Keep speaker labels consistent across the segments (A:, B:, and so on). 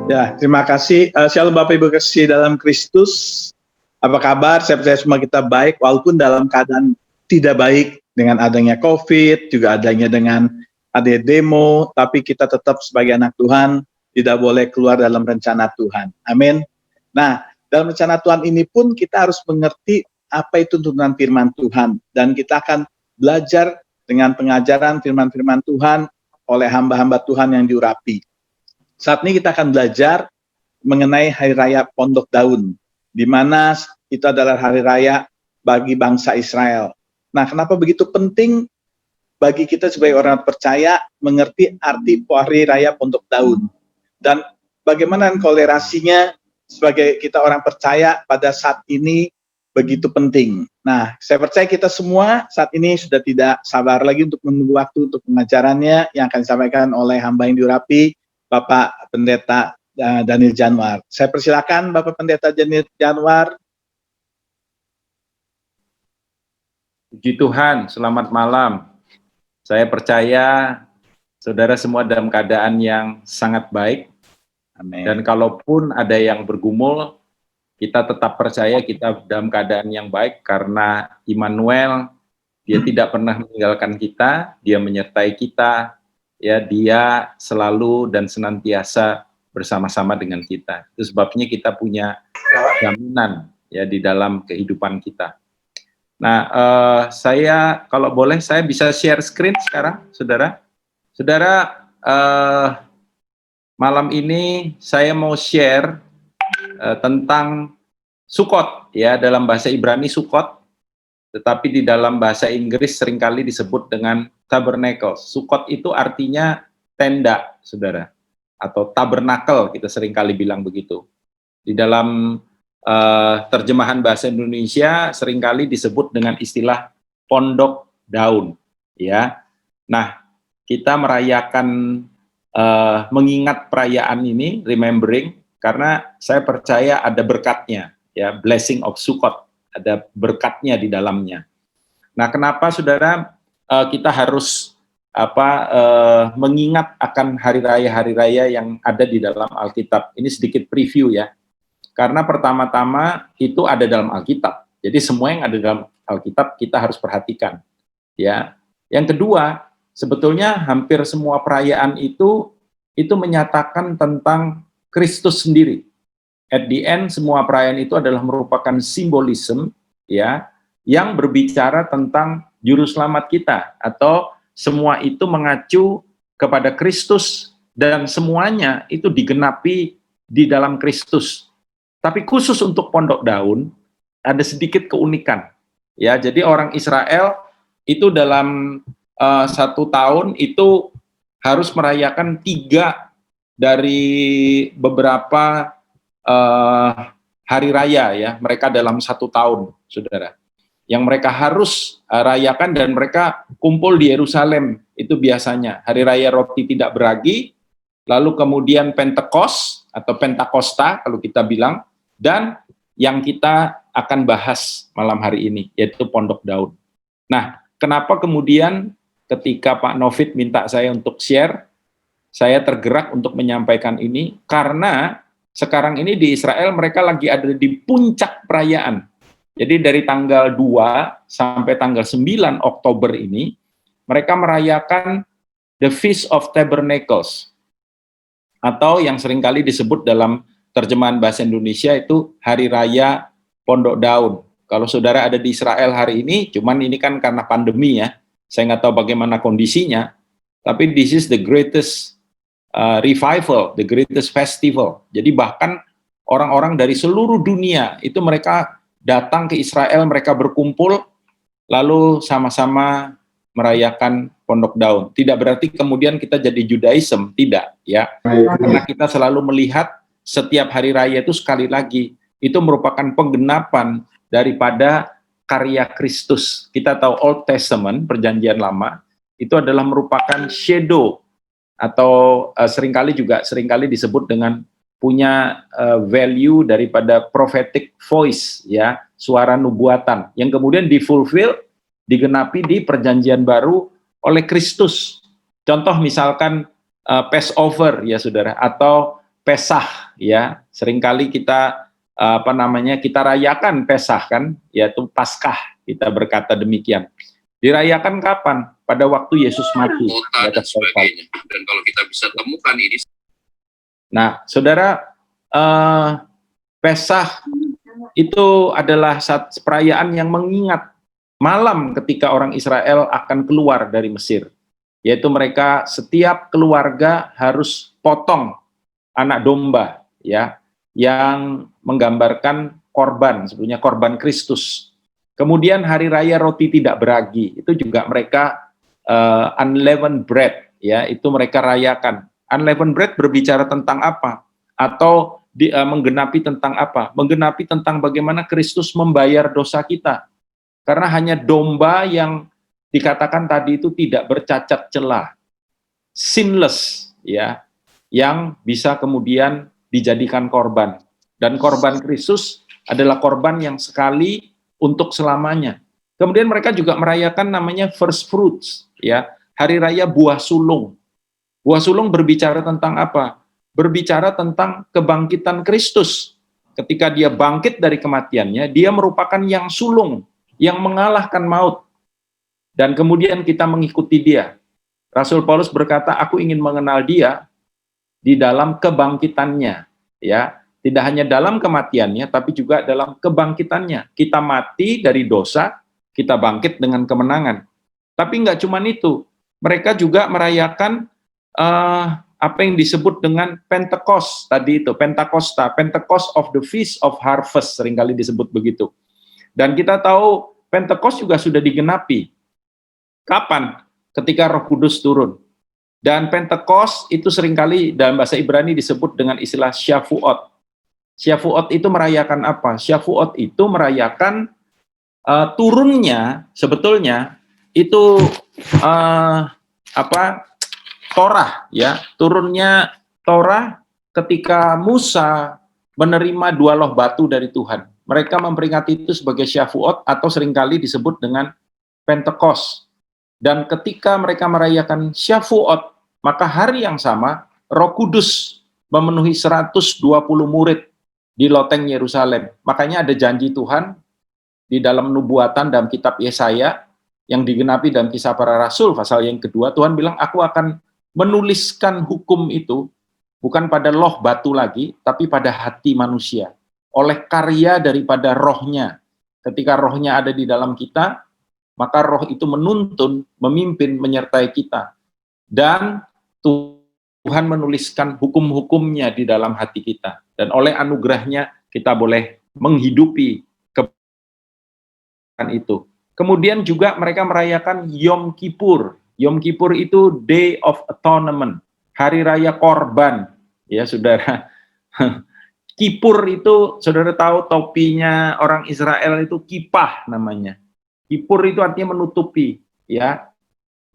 A: Ya, terima kasih. Shalom Bapak Ibu kasih dalam Kristus. Apa kabar? Saya percaya semua kita baik, walaupun dalam keadaan tidak baik dengan adanya COVID, juga adanya dengan ada demo, tapi kita tetap sebagai anak Tuhan tidak boleh keluar dalam rencana Tuhan. Amin. Nah, dalam rencana Tuhan ini pun kita harus mengerti apa itu tuntunan firman Tuhan, dan kita akan belajar dengan pengajaran firman-firman Tuhan oleh hamba-hamba Tuhan yang diurapi. Saat ini kita akan belajar mengenai Hari Raya Pondok Daun, di mana itu adalah hari raya bagi bangsa Israel. Nah, kenapa begitu penting bagi kita sebagai orang percaya mengerti arti Hari Raya Pondok Daun, dan bagaimana kolerasinya sebagai kita orang percaya pada saat ini begitu penting. Nah, saya percaya kita semua saat ini sudah tidak sabar lagi untuk menunggu waktu untuk pengajarannya yang akan disampaikan oleh hamba yang diurapi, Bapak Pendeta Daniel Januar. Saya persilakan Bapak Pendeta Daniel Januar.
B: Puji Tuhan, selamat malam. Saya percaya saudara semua dalam keadaan yang sangat baik.
A: Amin.
B: Dan kalaupun ada yang bergumul, kita tetap percaya kita dalam keadaan yang baik karena Immanuel, dia tidak pernah meninggalkan kita, dia menyertai kita, ya, dia selalu dan senantiasa bersama-sama dengan kita. Itu sebabnya kita punya jaminan ya di dalam kehidupan kita. Nah, saya kalau boleh saya bisa share screen sekarang, saudara. Saudara, malam ini saya mau share tentang Sukkot, ya, dalam bahasa Ibrani Sukkot, tetapi di dalam bahasa Inggris seringkali disebut dengan tabernacle. Sukkot itu artinya tenda, saudara, atau tabernakel, kita seringkali bilang begitu. Di dalam terjemahan bahasa Indonesia seringkali disebut dengan istilah pondok daun, ya. Nah, kita merayakan mengingat perayaan ini, remembering, karena saya percaya ada berkatnya, ya, blessing of Sukkot, ada berkatnya di dalamnya. Nah, kenapa saudara kita harus mengingat akan hari raya yang ada di dalam Alkitab? Ini sedikit preview ya. Karena pertama-tama itu ada dalam Alkitab. Jadi semua yang ada dalam Alkitab kita harus perhatikan, ya. Yang kedua, sebetulnya hampir semua perayaan itu menyatakan tentang Kristus sendiri. At the end, semua perayaan itu adalah merupakan simbolisme, ya, yang berbicara tentang juru selamat kita, atau semua itu mengacu kepada Kristus dan semuanya itu digenapi di dalam Kristus. Tapi khusus untuk Pondok Daun ada sedikit keunikan, ya. Jadi orang Israel itu dalam 1 tahun itu harus merayakan 3 dari beberapa hari raya, ya, mereka dalam 1 tahun, saudara, yang mereka harus rayakan, dan mereka kumpul di Yerusalem. Itu biasanya hari raya roti tidak beragi, lalu kemudian Pentekos atau Pentakosta kalau kita bilang, dan yang kita akan bahas malam hari ini yaitu Pondok Daun. Nah, kenapa kemudian ketika Pak Novit minta saya untuk share, saya tergerak untuk menyampaikan ini? Karena sekarang ini di Israel mereka lagi ada di puncak perayaan. Jadi dari tanggal 2 sampai tanggal 9 Oktober ini, mereka merayakan The Feast of Tabernacles, atau yang seringkali disebut dalam terjemahan bahasa Indonesia itu Hari Raya Pondok Daun. Kalau saudara ada di Israel hari ini, cuman ini kan karena pandemi ya, saya nggak tahu bagaimana kondisinya, tapi this is the greatest revival, the greatest festival. Jadi bahkan orang-orang dari seluruh dunia itu mereka datang ke Israel, mereka berkumpul, lalu sama-sama merayakan Pondok Daun. Tidak berarti kemudian kita jadi Judaism, tidak, ya. Karena kita selalu melihat setiap hari raya itu sekali lagi, itu merupakan penggenapan daripada karya Kristus. Kita tahu Old Testament, Perjanjian Lama, itu adalah merupakan shadow, atau seringkali disebut dengan punya value daripada prophetic voice, ya, suara nubuatan, yang kemudian difulfill, digenapi di Perjanjian Baru oleh Kristus. Contoh misalkan Passover, ya saudara, atau Pesah, ya. Seringkali kita kita rayakan Pesah kan, yaitu Paskah. Kita berkata demikian. Dirayakan kapan? Pada waktu Yesus mati.
C: Kota dan sebagainya. Dan kalau kita bisa temukan ini.
B: Nah, saudara, Pesah itu adalah perayaan yang mengingat malam ketika orang Israel akan keluar dari Mesir. Yaitu mereka setiap keluarga harus potong anak domba, ya, yang menggambarkan korban, sebetulnya korban Kristus. Kemudian hari raya roti tidak beragi, itu juga mereka unleavened bread, ya, itu mereka rayakan. Unleavened bread berbicara tentang apa? Atau menggenapi tentang apa? Menggenapi tentang bagaimana Kristus membayar dosa kita. Karena hanya domba yang dikatakan tadi itu tidak bercacat celah, sinless, ya, yang bisa kemudian dijadikan korban. Dan korban Kristus adalah korban yang sekali untuk selamanya. Kemudian mereka juga merayakan namanya first fruits, ya, hari raya buah sulung. Buah sulung berbicara tentang apa? Berbicara tentang kebangkitan Kristus. Ketika dia bangkit dari kematiannya, dia merupakan yang sulung, yang mengalahkan maut. Dan kemudian kita mengikuti dia. Rasul Paulus berkata, aku ingin mengenal dia di dalam kebangkitannya, ya, tidak hanya dalam kematiannya, tapi juga dalam kebangkitannya. Kita mati dari dosa, kita bangkit dengan kemenangan. Tapi nggak cuma itu, mereka juga merayakan apa yang disebut dengan Pentecost tadi itu, Pentakosta, Pentecost of the Feast of Harvest, seringkali disebut begitu. Dan kita tahu Pentecost juga sudah digenapi. Kapan? Ketika Roh Kudus turun. Dan Pentecost itu seringkali dalam bahasa Ibrani disebut dengan istilah Shavuot. Shavuot itu merayakan apa? Shavuot itu merayakan turunnya, sebetulnya itu Torah, ya, turunnya Torah ketika Musa menerima 2 loh batu dari Tuhan. Mereka memperingati itu sebagai Shavuot atau seringkali disebut dengan Pentecost. Dan ketika mereka merayakan Shavuot, maka hari yang sama Roh Kudus memenuhi 120 murid di loteng Yerusalem. Makanya ada janji Tuhan di dalam nubuatan dalam kitab Yesaya yang digenapi dalam Kisah Para Rasul pasal yang kedua. Tuhan bilang, aku akan menuliskan hukum itu bukan pada loh batu lagi, tapi pada hati manusia. Oleh karya daripada rohnya. Ketika rohnya ada di dalam kita, maka roh itu menuntun, memimpin, menyertai kita. Dan Tuhan menuliskan hukum-hukumnya di dalam hati kita. Dan oleh anugerahnya kita boleh menghidupi kebenaran itu. Kemudian juga mereka merayakan Yom Kippur. Yom Kippur itu Day of Atonement, hari raya korban. Ya, saudara. Kippur itu, saudara tahu topinya orang Israel itu kipah namanya. Kippur itu artinya menutupi, ya.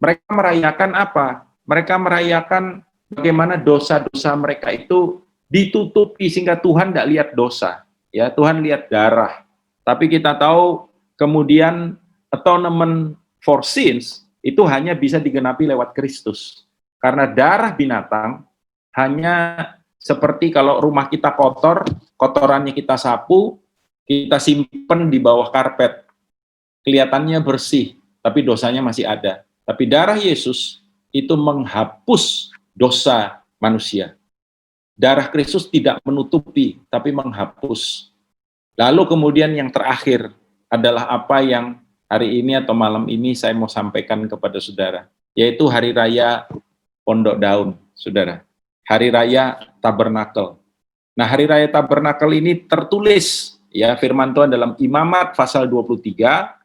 B: Mereka merayakan apa? Mereka merayakan bagaimana dosa-dosa mereka itu ditutupi sehingga Tuhan tidak lihat dosa, ya. Tuhan lihat darah. Tapi kita tahu kemudian atonement for sins itu hanya bisa digenapi lewat Kristus. Karena darah binatang hanya seperti kalau rumah kita kotor, kotorannya kita sapu, kita simpen di bawah karpet. Kelihatannya bersih, tapi dosanya masih ada. Tapi darah Yesus itu menghapus dosa manusia. Darah Kristus tidak menutupi, tapi menghapus. Lalu kemudian yang terakhir adalah apa yang hari ini atau malam ini saya mau sampaikan kepada saudara, yaitu Hari Raya Pondok Daun, saudara. Hari Raya Tabernakel. Nah, Hari Raya Tabernakel ini tertulis, ya, firman Tuhan dalam Imamat pasal 23,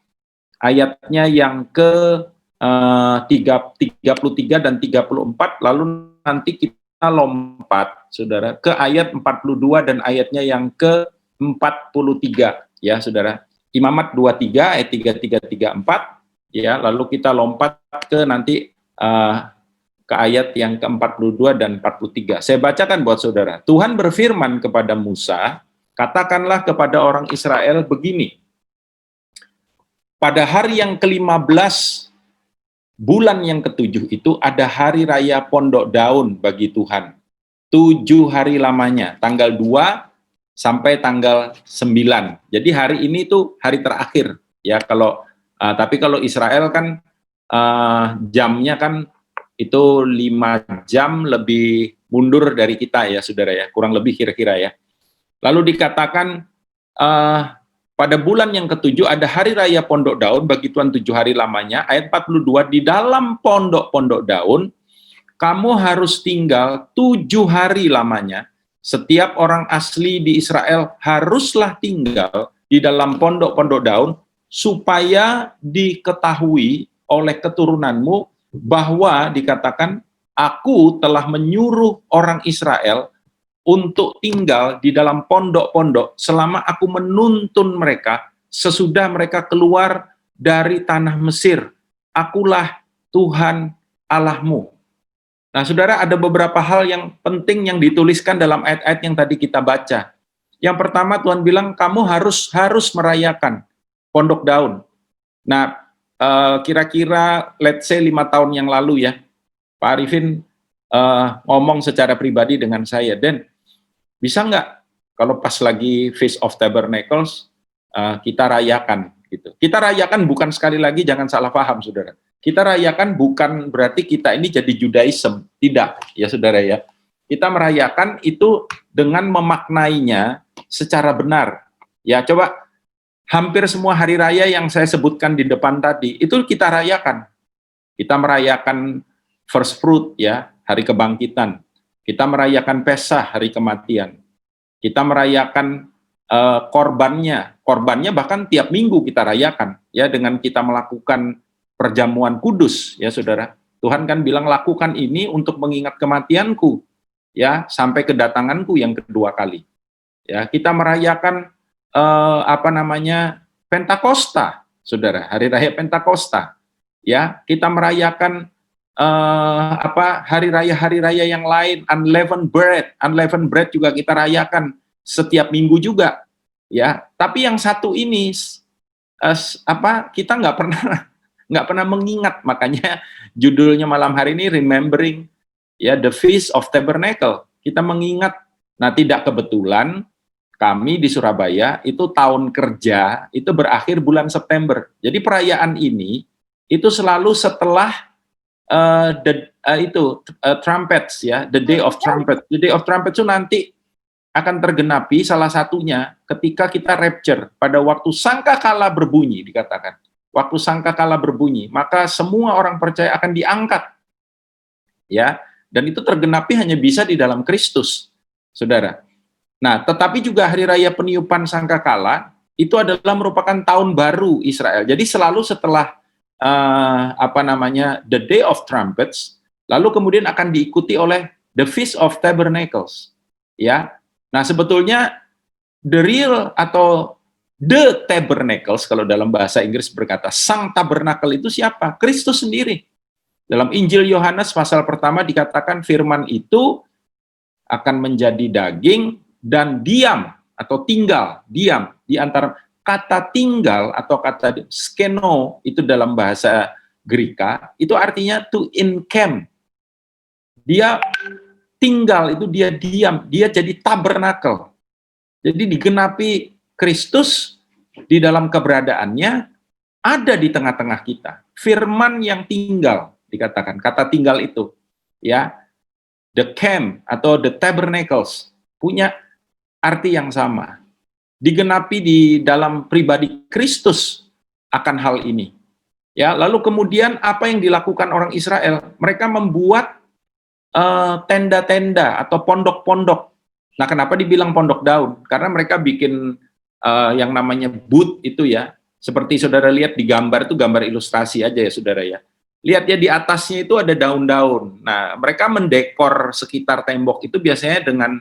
B: ayatnya yang ke 33 dan 34, lalu nanti kita lompat, saudara, ke ayat 42 dan ayatnya yang ke 43, ya, saudara. Imamat 23 ayat 33 34, ya, lalu kita lompat ke nanti ke ayat yang ke-42 dan 43. Saya bacakan buat saudara. Tuhan berfirman kepada Musa, katakanlah kepada orang Israel begini, pada hari yang ke-15 bulan yang ke-7 itu ada hari raya Pondok Daun bagi Tuhan. 7 hari lamanya, tanggal 2 sampai tanggal 9. Jadi hari ini tuh hari terakhir ya, kalau tapi kalau Israel kan jamnya kan itu 5 jam lebih mundur dari kita ya saudara ya, kurang lebih kira-kira ya. Lalu dikatakan pada bulan yang ke-7 ada hari raya pondok daun bagi Tuhan 7 hari lamanya. Ayat 42, di dalam pondok-pondok daun kamu harus tinggal 7 hari lamanya. Setiap orang asli di Israel haruslah tinggal di dalam pondok-pondok daun supaya diketahui oleh keturunanmu bahwa dikatakan aku telah menyuruh orang Israel untuk tinggal di dalam pondok-pondok selama aku menuntun mereka sesudah mereka keluar dari tanah Mesir. Akulah Tuhan Allahmu. Nah, saudara, ada beberapa hal yang penting yang dituliskan dalam ayat-ayat yang tadi kita baca. Yang pertama, Tuhan bilang kamu harus merayakan pondok daun. Nah, kira-kira let's say 5 tahun yang lalu ya, Pak Arifin ngomong secara pribadi dengan saya, Dan, bisa nggak kalau pas lagi Feast of Tabernacles kita rayakan gitu. Kita rayakan bukan, sekali lagi jangan salah paham saudara. Kita rayakan bukan berarti kita ini jadi Judaism, tidak ya saudara ya. Kita merayakan itu dengan memaknainya secara benar. Ya coba, hampir semua hari raya yang saya sebutkan di depan tadi itu kita rayakan. Kita merayakan first fruit ya, hari kebangkitan. Kita merayakan Pesah, hari kematian. Kita merayakan korbannya bahkan tiap minggu kita rayakan ya, dengan kita melakukan perjamuan kudus ya saudara. Tuhan kan bilang lakukan ini untuk mengingat kematianku ya sampai kedatanganku yang kedua kali. Ya, kita merayakan Pentakosta, saudara, hari raya Pentakosta. Ya, kita merayakan hari raya yang lain, unleavened bread juga kita rayakan setiap minggu juga. Ya, tapi yang satu ini kita nggak pernah mengingat, makanya judulnya malam hari ini remembering ya the Feast of Tabernacle. Kita mengingat. Nah, tidak kebetulan kami di Surabaya itu tahun kerja itu berakhir bulan September. Jadi perayaan ini itu selalu setelah trumpets ya, the day of trumpet. The day of trumpet itu nanti akan tergenapi salah satunya ketika kita rapture pada waktu sangkakala berbunyi, dikatakan. Waktu sangkakala berbunyi, maka semua orang percaya akan diangkat. Ya, dan itu tergenapi hanya bisa di dalam Kristus. Saudara. Nah, tetapi juga hari raya peniupan sangkakala itu adalah merupakan tahun baru Israel. Jadi selalu setelah the Day of Trumpets, lalu kemudian akan diikuti oleh the Feast of Tabernacles. Ya. Nah, sebetulnya the real atau the Tabernacles kalau dalam bahasa Inggris berkata sang tabernakel itu siapa? Kristus sendiri. Dalam Injil Yohanes pasal pertama dikatakan firman itu akan menjadi daging dan diam atau tinggal, diam di antara. Kata tinggal atau kata skeno itu dalam bahasa Greka itu artinya to encamp. Dia tinggal, itu dia diam, dia jadi tabernakel. Jadi digenapi Kristus di dalam keberadaannya ada di tengah-tengah kita. Firman yang tinggal dikatakan, kata tinggal itu ya. The camp atau the tabernacles punya arti yang sama. Digenapi di dalam pribadi Kristus akan hal ini. Ya, lalu kemudian apa yang dilakukan orang Israel? Mereka membuat tenda-tenda atau pondok-pondok. Nah, kenapa dibilang pondok daun? Karena mereka bikin yang namanya booth itu ya. Seperti saudara lihat di gambar itu, gambar ilustrasi aja ya saudara ya. Lihat ya, di atasnya itu ada daun-daun. Nah, mereka mendekor sekitar tembok itu biasanya dengan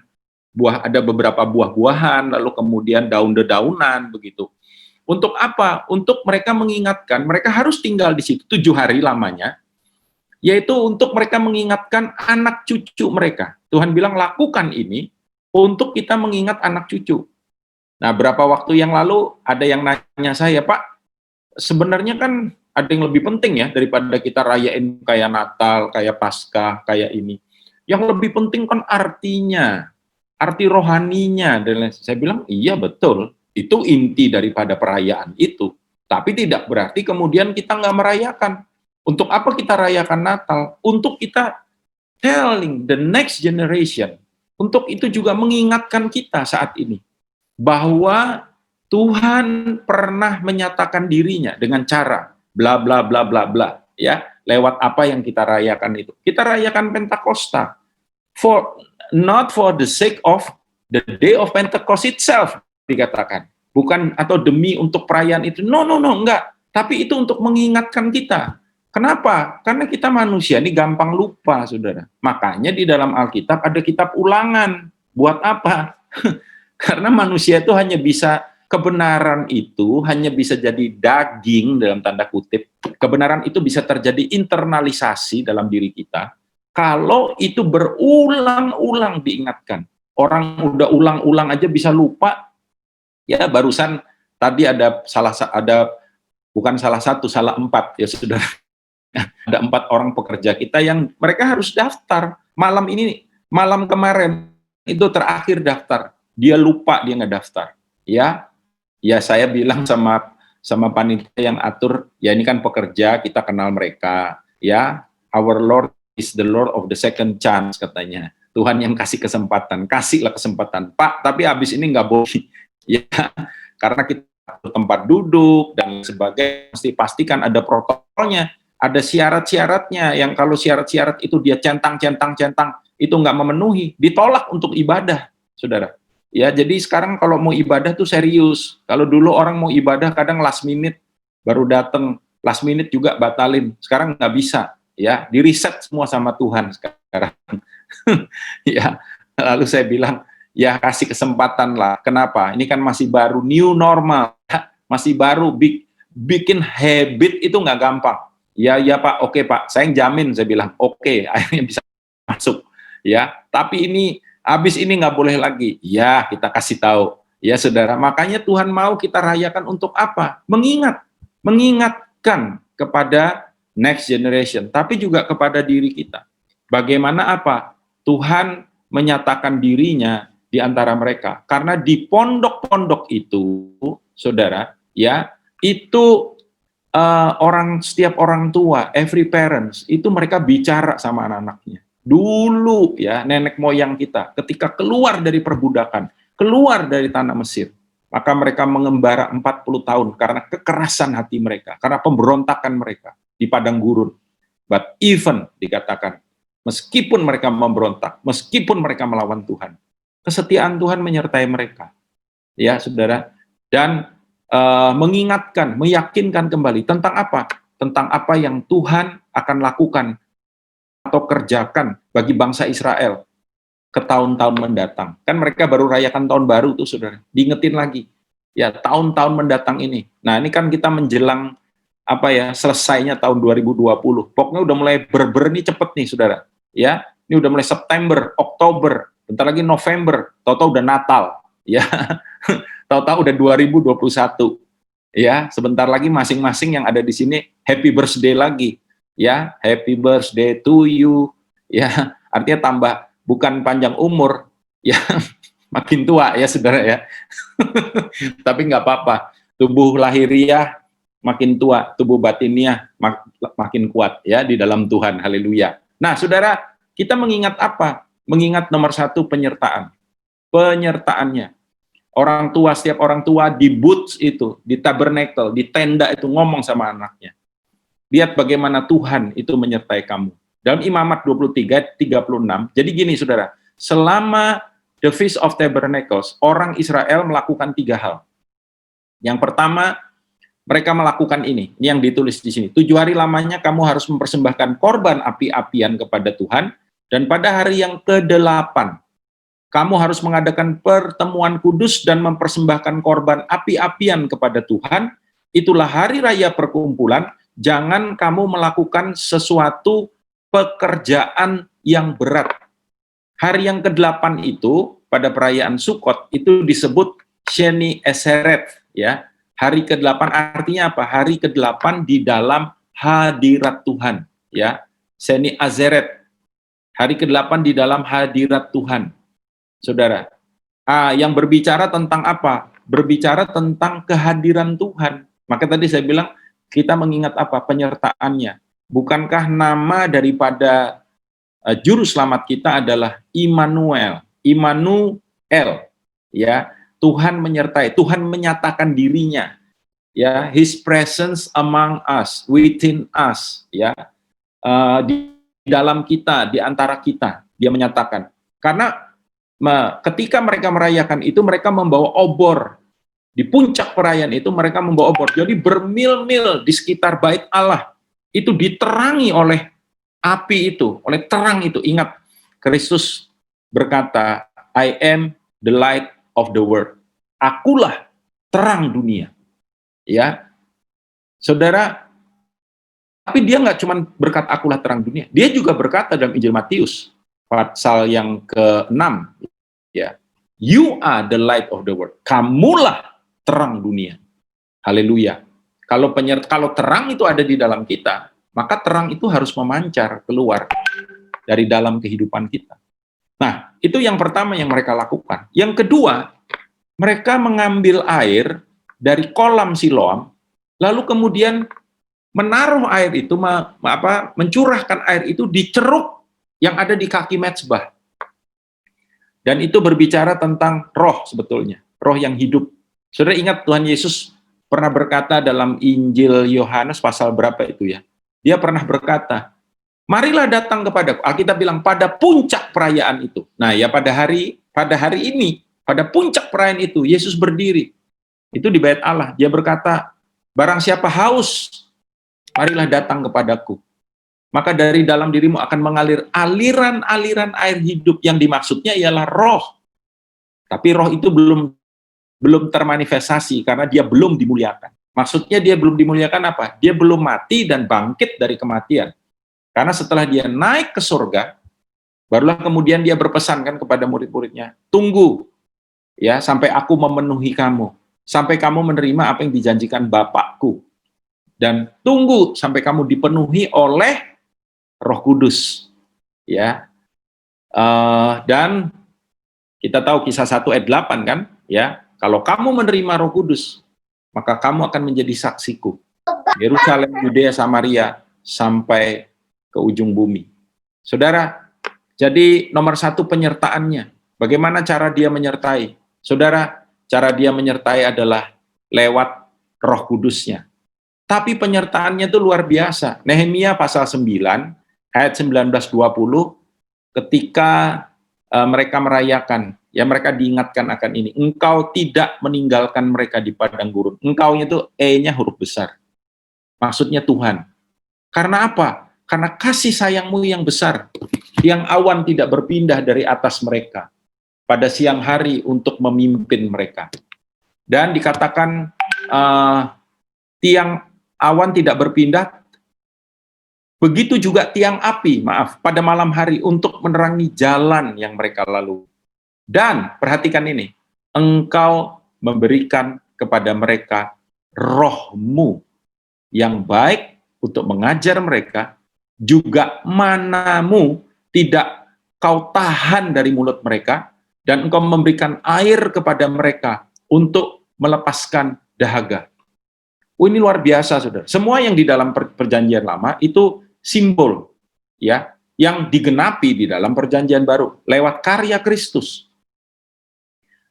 B: ada beberapa buah-buahan, lalu kemudian daun-dedaunan begitu. Untuk apa? Untuk mereka mengingatkan, mereka harus tinggal di situ 7 hari lamanya, yaitu untuk mereka mengingatkan anak cucu mereka. Tuhan bilang lakukan ini untuk kita mengingat anak cucu. Nah, berapa waktu yang lalu ada yang nanya saya, Pak, sebenarnya kan ada yang lebih penting ya daripada kita rayain kayak Natal, kayak Paskah, kayak ini. Yang lebih penting kan artinya, arti rohaninya. Dan saya bilang, iya betul, itu inti daripada perayaan itu. Tapi tidak berarti kemudian kita nggak merayakan. Untuk apa kita rayakan Natal? Untuk kita telling the next generation. Untuk itu juga mengingatkan kita saat ini. Bahwa Tuhan pernah menyatakan dirinya dengan cara bla bla bla bla bla, ya, lewat apa yang kita rayakan itu. Kita rayakan Pentakosta not for the sake of the day of Pentecost itself, dikatakan. Bukan atau demi untuk perayaan itu. No, enggak. Tapi itu untuk mengingatkan kita. Kenapa? Karena kita manusia ini gampang lupa, saudara. Makanya di dalam Alkitab ada kitab ulangan. Buat apa? Karena manusia itu hanya bisa, kebenaran itu hanya bisa jadi daging dalam tanda kutip. Kebenaran itu bisa terjadi internalisasi dalam diri kita kalau itu berulang-ulang diingatkan. Orang udah ulang-ulang aja bisa lupa. Ya, barusan tadi ada bukan salah satu, salah 4 ya saudara. Ada 4 orang pekerja kita yang mereka harus daftar. Malam kemarin itu terakhir daftar. Dia lupa, dia nggak daftar. Ya saya bilang sama panitia yang atur, ya ini kan pekerja, kita kenal mereka. Ya, our Lord is the Lord of the second chance, katanya. Tuhan yang kasih kesempatan, kasihlah kesempatan. Pak, tapi habis ini nggak boleh. Ya, karena kita tempat duduk dan sebagainya, mesti pastikan ada protokolnya, ada syarat-syaratnya, yang kalau syarat-syarat itu dia centang, itu nggak memenuhi, ditolak untuk ibadah, saudara. Ya, jadi sekarang kalau mau ibadah tuh serius. Kalau dulu orang mau ibadah kadang last minute baru datang, last minute juga batalin. Sekarang nggak bisa, ya, di reset semua sama Tuhan sekarang. Ya, lalu saya bilang, ya kasih kesempatan lah. Kenapa? Ini kan masih baru, new normal, masih baru, bikin habit itu nggak gampang. Ya Pak, oke Pak, saya jamin, saya bilang, oke, akhirnya bisa masuk. Ya, tapi ini habis ini nggak boleh lagi. Ya, kita kasih tahu. Ya, saudara, makanya Tuhan mau kita rayakan untuk apa? Mengingatkan kepada next generation, tapi juga kepada diri kita. Bagaimana apa? Tuhan menyatakan dirinya di antara mereka. Karena di pondok-pondok itu, saudara, ya, itu setiap orang tua, every parents, itu mereka bicara sama anak-anaknya. Dulu ya, nenek moyang kita ketika keluar dari perbudakan, keluar dari tanah Mesir, maka mereka mengembara 40 tahun karena kekerasan hati mereka, karena pemberontakan mereka di padang gurun. But even dikatakan, meskipun mereka memberontak, meskipun mereka melawan Tuhan, kesetiaan Tuhan menyertai mereka. Ya, saudara, dan mengingatkan, meyakinkan kembali tentang apa? Tentang apa yang Tuhan akan lakukan atau kerjakan bagi bangsa Israel ke tahun-tahun mendatang. Kan mereka baru rayakan tahun baru tuh, saudara. Diingetin lagi. Ya, tahun-tahun mendatang ini. Nah, ini kan kita menjelang selesainya tahun 2020. Pokoknya udah mulai berber nih, cepet nih, saudara. Ya, ini udah mulai September, Oktober, bentar lagi November, tahu-tahu udah Natal. Ya, tahu-tahu udah 2021. Ya, sebentar lagi masing-masing yang ada di sini happy birthday lagi. Ya, happy birthday to you. Ya, artinya tambah, bukan panjang umur, ya, makin tua ya, saudara ya. Tapi nggak apa-apa. Tubuh lahiriah makin tua, tubuh batiniah makin kuat ya di dalam Tuhan. Haleluya. Nah, saudara, kita mengingat apa? Mengingat nomor 1, penyertaan. Penyertaannya. Orang tua, setiap orang tua di booths itu, di tabernakel, di tenda itu ngomong sama anaknya. Lihat bagaimana Tuhan itu menyertai kamu. Dalam Imamat 23:36, jadi gini saudara, selama the Feast of Tabernacles, orang Israel melakukan 3 hal. Yang pertama, mereka melakukan ini yang ditulis di sini. 7 hari lamanya kamu harus mempersembahkan korban api-apian kepada Tuhan, dan pada hari yang ke-8, kamu harus mengadakan pertemuan kudus dan mempersembahkan korban api-apian kepada Tuhan. Itulah hari raya perkumpulan. Jangan kamu melakukan sesuatu pekerjaan yang berat. Hari yang ke-8 itu, pada perayaan Sukot, itu disebut Sheni Eseret. Ya. Hari ke-8 artinya apa? Hari ke-8 di dalam hadirat Tuhan. Ya. Sheni Azeret. Hari ke-8 di dalam hadirat Tuhan. Saudara, yang berbicara tentang apa? Berbicara tentang kehadiran Tuhan. Maka tadi saya bilang, kita mengingat apa? Penyertaannya. Bukankah nama daripada juru selamat kita adalah Immanuel? Immanuel, ya, Tuhan menyertai, Tuhan menyatakan dirinya, ya, His presence among us, within us, ya, di dalam kita, di antara kita, dia menyatakan. Karena ketika mereka merayakan itu, mereka membawa obor. Di puncak perayaan itu, mereka membawa obor. Jadi bermil-mil di sekitar bait Allah, itu diterangi oleh api itu, oleh terang itu. Ingat, Kristus berkata, I am the light of the world. Akulah terang dunia. Ya, saudara, tapi dia nggak cuma berkata akulah terang dunia, dia juga berkata dalam Injil Matius pasal yang ke-6, ya, you are the light of the world. Kamulah terang dunia. Haleluya. Kalau terang itu ada di dalam kita, maka terang itu harus memancar keluar dari dalam kehidupan kita. Nah, itu yang pertama yang mereka lakukan. Yang kedua, mereka mengambil air dari kolam Siloam, lalu kemudian menaruh air itu, mencurahkan air itu di ceruk yang ada di kaki mezbah. Dan itu berbicara tentang roh sebetulnya, roh yang hidup. Saudara ingat Tuhan Yesus pernah berkata dalam Injil Yohanes pasal berapa itu ya? Dia pernah berkata, marilah datang kepadaku. Alkitab bilang pada puncak perayaan itu. Nah ya pada hari ini, pada puncak perayaan itu, Yesus berdiri. Itu di bait Allah. Dia berkata, barang siapa haus, marilah datang kepadaku. Maka dari dalam dirimu akan mengalir aliran-aliran air hidup, yang dimaksudnya ialah roh. Tapi roh itu belum termanifestasi karena dia belum dimuliakan. Maksudnya dia belum dimuliakan apa? Dia belum mati dan bangkit dari kematian. Karena setelah dia naik ke surga, barulah kemudian dia berpesan kan kepada murid-muridnya, tunggu ya sampai aku memenuhi kamu, sampai kamu menerima apa yang dijanjikan Bapakku, dan tunggu sampai kamu dipenuhi oleh Roh Kudus, ya. Dan kita tahu kisah 1 ayat 8 kan, ya. Kalau kamu menerima Roh Kudus, maka kamu akan menjadi saksiku. Yerusalem, Yudea, Samaria, sampai ke ujung bumi. Saudara, jadi nomor satu penyertaannya. Bagaimana cara dia menyertai? Saudara, cara dia menyertai adalah lewat Roh Kudusnya. Tapi penyertaannya itu luar biasa. Nehemia pasal 9, ayat 19-20, ketika mereka merayakan, ya mereka diingatkan akan ini. Engkau tidak meninggalkan mereka di padang gurun. Engkau-nya itu E-nya huruf besar. Maksudnya Tuhan. Karena apa? Karena kasih sayangmu yang besar, yang awan tidak berpindah dari atas mereka pada siang hari untuk memimpin mereka. Dan dikatakan tiang awan tidak berpindah, begitu juga tiang api, pada malam hari untuk menerangi jalan yang mereka lalui. Dan perhatikan ini, engkau memberikan kepada mereka rohmu yang baik untuk mengajar mereka, juga manamu tidak kau tahan dari mulut mereka, dan engkau memberikan air kepada mereka untuk melepaskan dahaga. Ini luar biasa, saudara. Semua yang di dalam perjanjian lama itu simbol, ya, yang digenapi di dalam perjanjian baru lewat karya Kristus.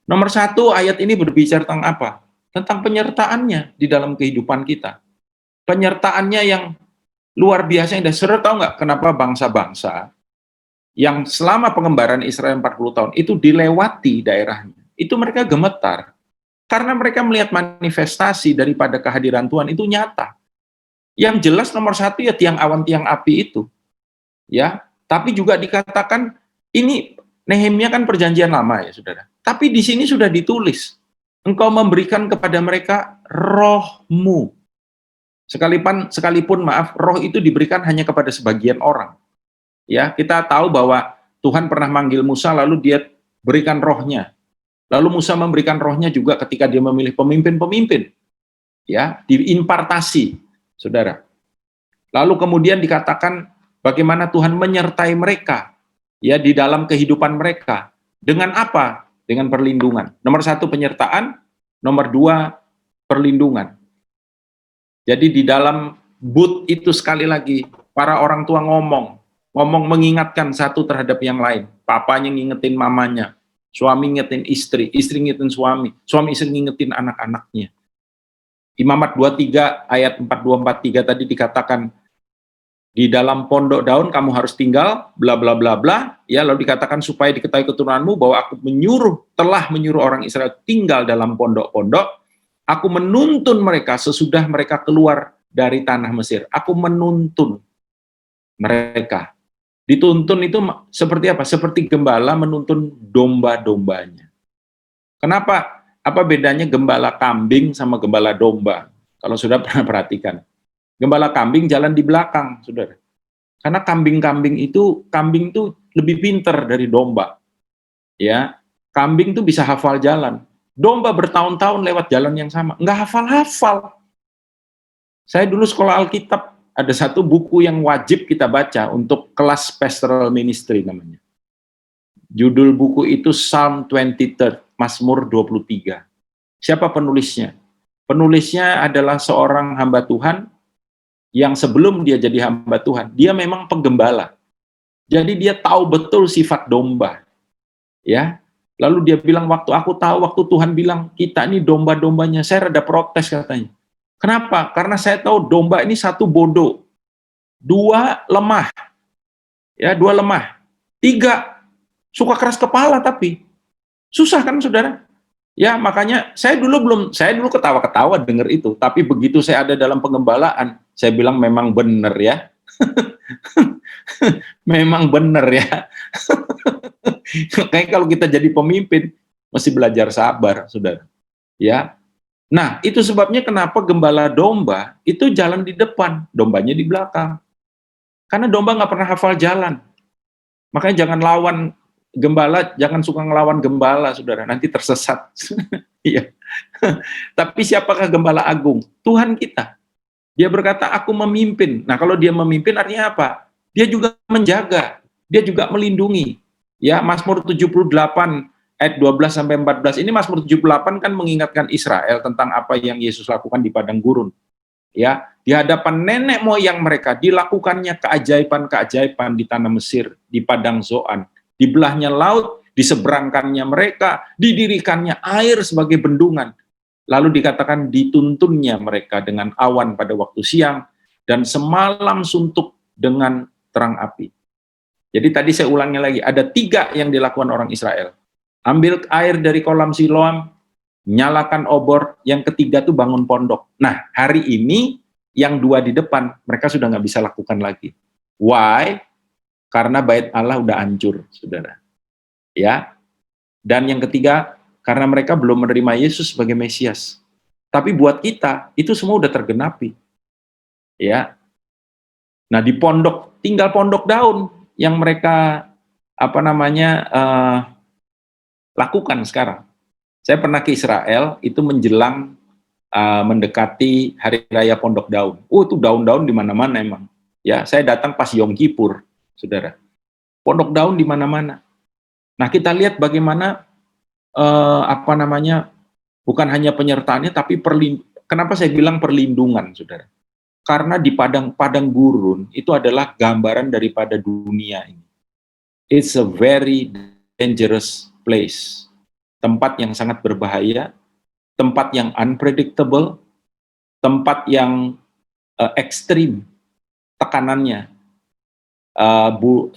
B: Nomor satu, ayat ini berbicara tentang apa? Tentang penyertaannya di dalam kehidupan kita. Penyertaannya yang luar biasa. Saudara tahu nggak kenapa bangsa-bangsa yang selama pengembaraan Israel 40 tahun itu dilewati daerahnya, itu mereka gemetar. Karena mereka melihat manifestasi daripada kehadiran Tuhan itu nyata. Yang jelas nomor satu ya tiang awan, tiang api itu. Ya, tapi juga dikatakan ini Nehemia kan perjanjian lama ya, saudara. Tapi di sini sudah ditulis, engkau memberikan kepada mereka rohmu. Sekalipun roh itu diberikan hanya kepada sebagian orang. Ya, kita tahu bahwa Tuhan pernah manggil Musa lalu dia berikan rohnya. Lalu Musa memberikan rohnya juga ketika dia memilih pemimpin-pemimpin. Ya, diimpartasi, saudara. Lalu kemudian dikatakan bagaimana Tuhan menyertai mereka ya di dalam kehidupan mereka. Dengan apa? Dengan perlindungan. Nomor 1 penyertaan, nomor 2 perlindungan. Jadi di dalam booth itu sekali lagi para orang tua ngomong mengingatkan satu terhadap yang lain. Papanya ngingetin mamanya, suami ngingetin istri, istri ngingetin suami istri ngingetin anak-anaknya. Imamat 23 ayat 42-43 tadi dikatakan di dalam pondok daun kamu harus tinggal bla bla bla bla, ya, lalu dikatakan supaya diketahui keturunanmu bahwa aku telah menyuruh orang Israel tinggal dalam pondok-pondok, aku menuntun mereka sesudah mereka keluar dari tanah Mesir. Aku menuntun mereka. Dituntun itu seperti apa? Seperti gembala menuntun domba-dombanya. Kenapa? Apa bedanya gembala kambing sama gembala domba? Kalau sudah pernah perhatikan. Gembala kambing jalan di belakang, saudara. Karena kambing itu lebih pintar dari domba. Ya, kambing itu bisa hafal jalan. Domba bertahun-tahun lewat jalan yang sama, nggak hafal-hafal. Saya dulu sekolah Alkitab, ada satu buku yang wajib kita baca untuk kelas pastoral ministry namanya. Judul buku itu Psalm 23, Mazmur 23. Siapa penulisnya? Penulisnya adalah seorang hamba Tuhan yang sebelum dia jadi hamba Tuhan, dia memang penggembala. Jadi dia tahu betul sifat domba. Ya. Lalu dia bilang, waktu Tuhan bilang, kita ini domba-dombanya, saya rada protes katanya. Kenapa? Karena saya tahu domba ini 1 bodoh, 2 lemah. Ya, 2 lemah. 3 suka keras kepala tapi susah kan saudara? Ya makanya saya dulu ketawa-ketawa dengar itu, tapi begitu saya ada dalam pengembalaan, saya bilang memang benar ya, memang benar ya. Kayak kalau kita jadi pemimpin mesti belajar sabar, saudara. Ya, nah itu sebabnya kenapa gembala domba itu jalan di depan, dombanya di belakang, karena domba nggak pernah hafal jalan. Makanya jangan lawan gembala, jangan suka ngelawan gembala, saudara, nanti tersesat. Iya. Tapi siapakah gembala agung? Tuhan kita. Dia berkata, aku memimpin. Nah, kalau dia memimpin artinya apa? Dia juga menjaga, dia juga melindungi. Ya, Mazmur 78 ayat 12 sampai 14. Ini Mazmur 78 kan mengingatkan Israel tentang apa yang Yesus lakukan di padang gurun. Ya, di hadapan nenek moyang mereka dilakukannya keajaiban-keajaiban di tanah Mesir, di padang Zoan. Dibelahnya laut, diseberangkannya mereka, didirikannya air sebagai bendungan. Lalu dikatakan dituntunnya mereka dengan awan pada waktu siang, dan semalam suntuk dengan terang api. Jadi tadi saya ulangnya lagi, ada 3 yang dilakukan orang Israel. Ambil air dari kolam Siloam, nyalakan obor, yang ketiga tuh bangun pondok. Nah, hari ini, yang 2 di depan, mereka sudah nggak bisa lakukan lagi. Why? Karena bait Allah udah hancur, saudara. Ya. Dan yang ketiga, karena mereka belum menerima Yesus sebagai Mesias. Tapi buat kita, itu semua udah tergenapi. Ya. Nah, di pondok, tinggal pondok daun yang mereka lakukan sekarang. Saya pernah ke Israel, itu menjelang mendekati hari raya pondok daun. Itu daun-daun di mana-mana emang. Ya, saya datang pas Yom Kippur. Saudara, pondok daun di mana-mana. Nah, kita lihat bagaimana bukan hanya penyertaannya, tapi kenapa saya bilang perlindungan, saudara? Karena di padang gurun itu adalah gambaran daripada dunia ini. It's a very dangerous place. Tempat yang sangat berbahaya, tempat yang unpredictable, tempat yang ekstrim tekanannya.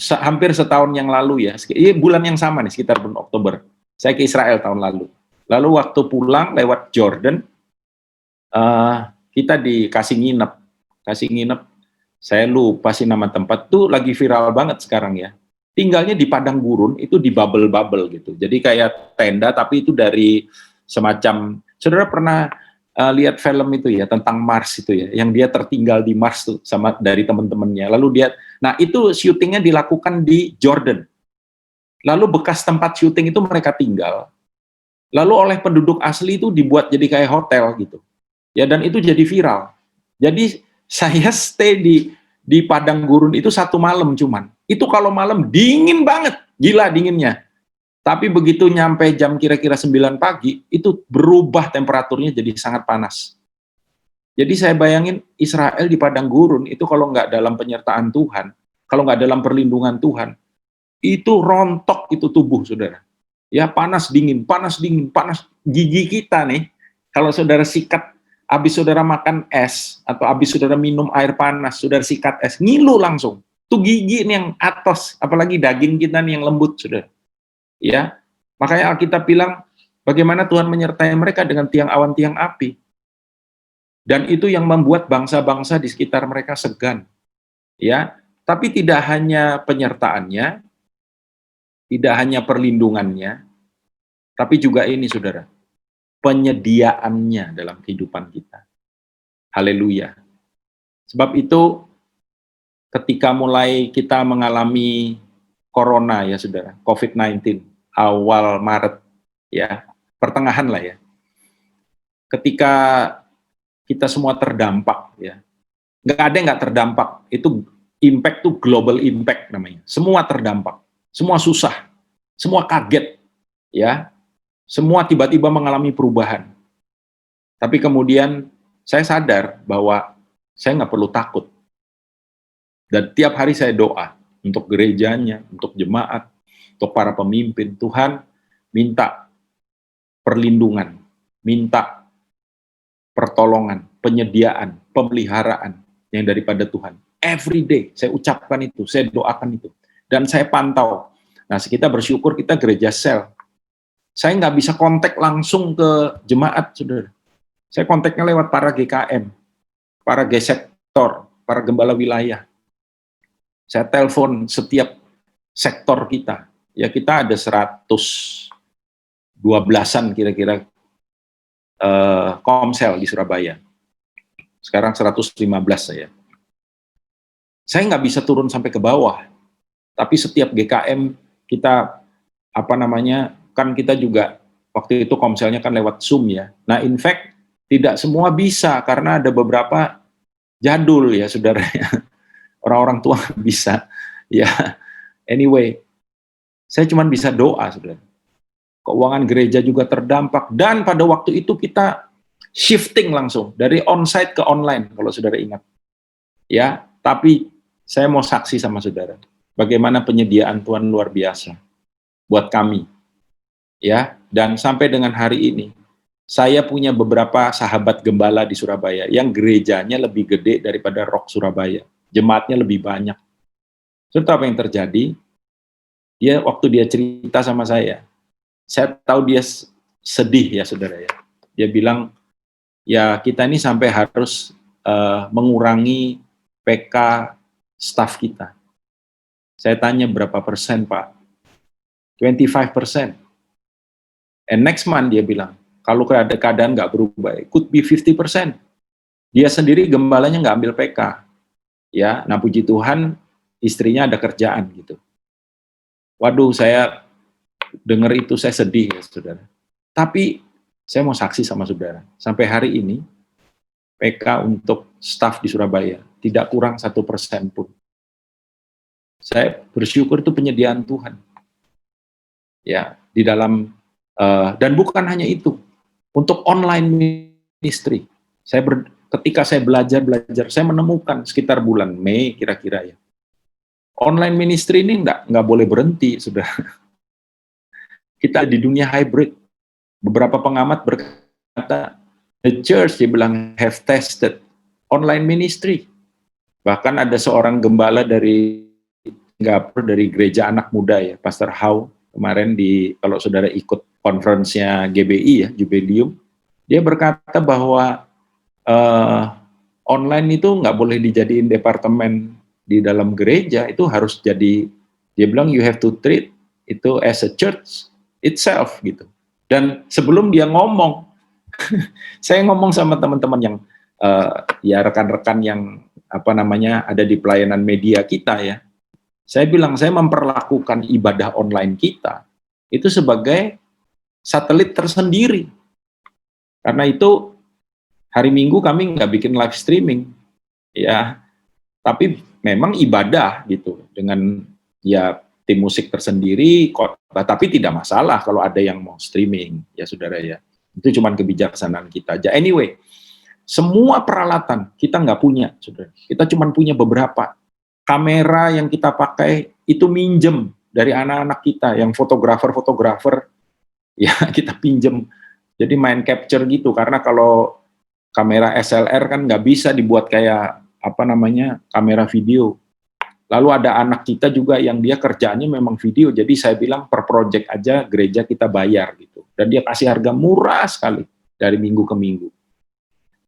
B: Hampir setahun yang lalu ya, bulan yang sama nih, sekitar bulan Oktober, saya ke Israel tahun lalu. Lalu waktu pulang lewat Jordan, kita dikasih nginep, saya lupa sih nama tempat, tuh lagi viral banget sekarang ya. Tinggalnya di padang gurun, itu di bubble gitu, jadi kayak tenda, tapi itu dari semacam, saudara pernah lihat film itu ya tentang Mars itu ya, yang dia tertinggal di Mars tuh sama dari teman-temannya. Lalu nah itu syutingnya dilakukan di Jordan. Lalu bekas tempat syuting itu mereka tinggal. Lalu oleh penduduk asli itu dibuat jadi kayak hotel gitu. Ya, dan itu jadi viral. Jadi saya stay di padang gurun itu 1 malam cuman. Itu kalau malam dingin banget, gila dinginnya. Tapi begitu nyampe jam kira-kira 9 pagi, itu berubah temperaturnya jadi sangat panas. Jadi saya bayangin Israel di padang gurun itu kalau nggak dalam penyertaan Tuhan, kalau nggak dalam perlindungan Tuhan, itu rontok itu tubuh, saudara. Ya, panas dingin, panas dingin, panas. Gigi kita nih, kalau saudara sikat, habis saudara makan es, atau habis saudara minum air panas, saudara sikat es, ngilu langsung. Tuh gigi nih yang atas, apalagi daging kita nih yang lembut, saudara. Ya, makanya Alkitab bilang, bagaimana Tuhan menyertai mereka dengan tiang awan, tiang api. Dan itu yang membuat bangsa-bangsa di sekitar mereka segan. Ya, tapi tidak hanya penyertaannya, tidak hanya perlindungannya, tapi juga ini, saudara, penyediaannya dalam kehidupan kita. Haleluya. Sebab itu, ketika mulai kita mengalami corona ya, saudara, COVID-19, awal Maret, ya, pertengahan lah ya, ketika kita semua terdampak, ya, nggak ada yang nggak terdampak, itu impact tuh global impact namanya, semua terdampak, semua susah, semua kaget, ya, semua tiba-tiba mengalami perubahan. Tapi kemudian saya sadar bahwa saya nggak perlu takut, dan tiap hari saya doa untuk gerejanya, untuk jemaat, untuk para pemimpin. Tuhan minta perlindungan, minta pertolongan, penyediaan, pemeliharaan yang daripada Tuhan. Every day saya ucapkan itu, saya doakan itu. Dan saya pantau. Nah, kita bersyukur kita gereja sel. Saya nggak bisa kontak langsung ke jemaat, saudara. Saya kontaknya lewat para GKM, para G-sektor, para gembala wilayah. Saya telepon setiap sektor kita. Ya, kita ada 112-an kira-kira Komsel di Surabaya. Sekarang 115 saya. Saya nggak bisa turun sampai ke bawah. Tapi setiap GKM kita, kan kita juga, waktu itu Komselnya kan lewat Zoom ya. Nah, in fact, tidak semua bisa, karena ada beberapa jadul ya, saudara. Orang-orang tua bisa. Ya, anyway, saya cuma bisa doa, saudara. Keuangan gereja juga terdampak, dan pada waktu itu kita shifting langsung dari onsite ke online, kalau saudara ingat. Ya, tapi saya mau saksi sama saudara, bagaimana penyediaan Tuhan luar biasa buat kami. Ya, dan sampai dengan hari ini, saya punya beberapa sahabat gembala di Surabaya yang gerejanya lebih gede daripada Rock Surabaya, jemaatnya lebih banyak. Saudara, apa yang terjadi? Waktu dia cerita sama saya tahu dia sedih ya, saudara ya. Dia bilang, ya kita ini sampai harus mengurangi PK staf kita. Saya tanya berapa persen, Pak? 25%. And next month dia bilang, kalau keadaan nggak berubah, it could be 50%. Dia sendiri gembalanya nggak ambil PK. Ya, nah puji Tuhan, istrinya ada kerjaan gitu. Waduh, saya dengar itu saya sedih ya, saudara. Tapi saya mau saksi sama saudara, sampai hari ini PK untuk staf di Surabaya tidak kurang 1% pun. Saya bersyukur itu penyediaan Tuhan. Ya, di dalam dan bukan hanya itu, untuk online ministry. Ketika saya belajar, saya menemukan sekitar bulan Mei kira-kira ya. Online ministry ini nggak boleh berhenti, saudara. Kita di dunia hybrid. Beberapa pengamat berkata, the church, dia bilang, have tested online ministry. Bahkan ada seorang gembala dari Singapura, dari gereja anak muda ya, Pastor Hau, kemarin kalau saudara ikut conference-nya GBI ya, Jubileum, dia berkata bahwa online itu nggak boleh dijadiin departemen di dalam gereja, itu harus jadi, dia bilang, you have to treat itu as a church itself gitu. Dan sebelum dia ngomong, saya ngomong sama teman-teman yang ya rekan-rekan yang ada di pelayanan media kita ya. Saya bilang saya memperlakukan ibadah online kita itu sebagai satelit tersendiri. Karena itu hari Minggu kami nggak bikin live streaming ya. Tapi memang ibadah gitu dengan ya tim musik tersendiri, khotbah, tapi tidak masalah kalau ada yang mau streaming ya saudara ya. Itu cuma kebijaksanaan kita aja. Anyway, semua peralatan kita nggak punya, saudara. Kita cuma punya beberapa. Kamera yang kita pakai itu minjem dari anak-anak kita yang fotografer, ya kita pinjem. Jadi main capture gitu, karena kalau kamera SLR kan nggak bisa dibuat kayak kamera video. Lalu ada anak kita juga yang dia kerjaannya memang video, jadi saya bilang per project aja gereja kita bayar gitu. Dan dia kasih harga murah sekali dari minggu ke minggu.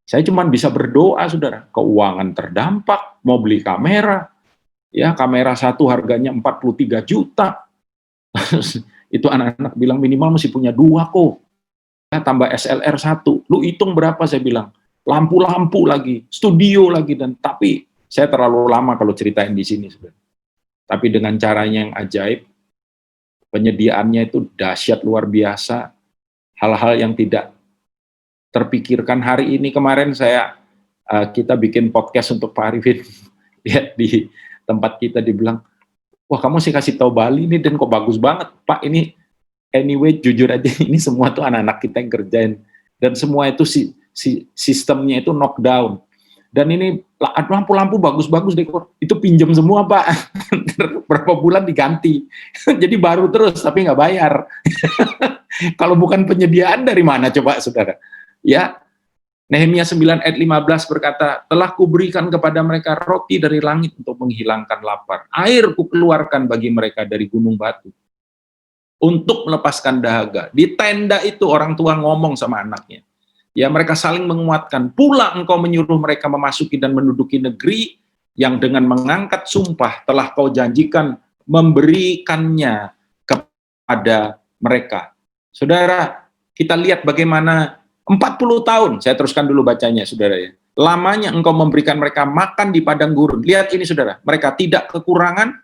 B: Saya cuma bisa berdoa, saudara, keuangan terdampak, mau beli kamera, ya kamera satu harganya 43 juta. Itu anak-anak bilang minimal mesti punya 2 kok. Ya, tambah SLR 1, lu hitung berapa, saya bilang. Lampu-lampu lagi, studio lagi, dan tapi saya terlalu lama kalau ceritain di sini, saudara. Tapi dengan caranya yang ajaib, penyediaannya itu dahsyat luar biasa, hal-hal yang tidak terpikirkan. Hari ini kemarin kita bikin podcast untuk Pak Arifin, lihat di tempat kita dibilang, wah kamu sih kasih tahu Bali ini dan kok bagus banget Pak ini. Anyway jujur aja ini semua tuh anak-anak kita yang kerjain, dan semua itu sistemnya itu knockdown. Dan ini lampu-lampu bagus-bagus dekor, itu pinjam semua Pak. Berapa bulan diganti. Jadi baru terus, tapi nggak bayar. Kalau bukan penyediaan dari mana coba saudara? Ya, Nehemia 9 ayat 15 berkata, telah kuberikan kepada mereka roti dari langit untuk menghilangkan lapar. Air kukeluarkan bagi mereka dari gunung batu untuk melepaskan dahaga. Di tenda itu orang tua ngomong sama anaknya. Ya, mereka saling menguatkan. Pula engkau menyuruh mereka memasuki dan menduduki negeri yang dengan mengangkat sumpah telah kau janjikan memberikannya kepada mereka. Saudara, kita lihat bagaimana 40 tahun, saya teruskan dulu bacanya, saudara ya. Lamanya engkau memberikan mereka makan di padang gurun. Lihat ini, saudara. Mereka tidak kekurangan,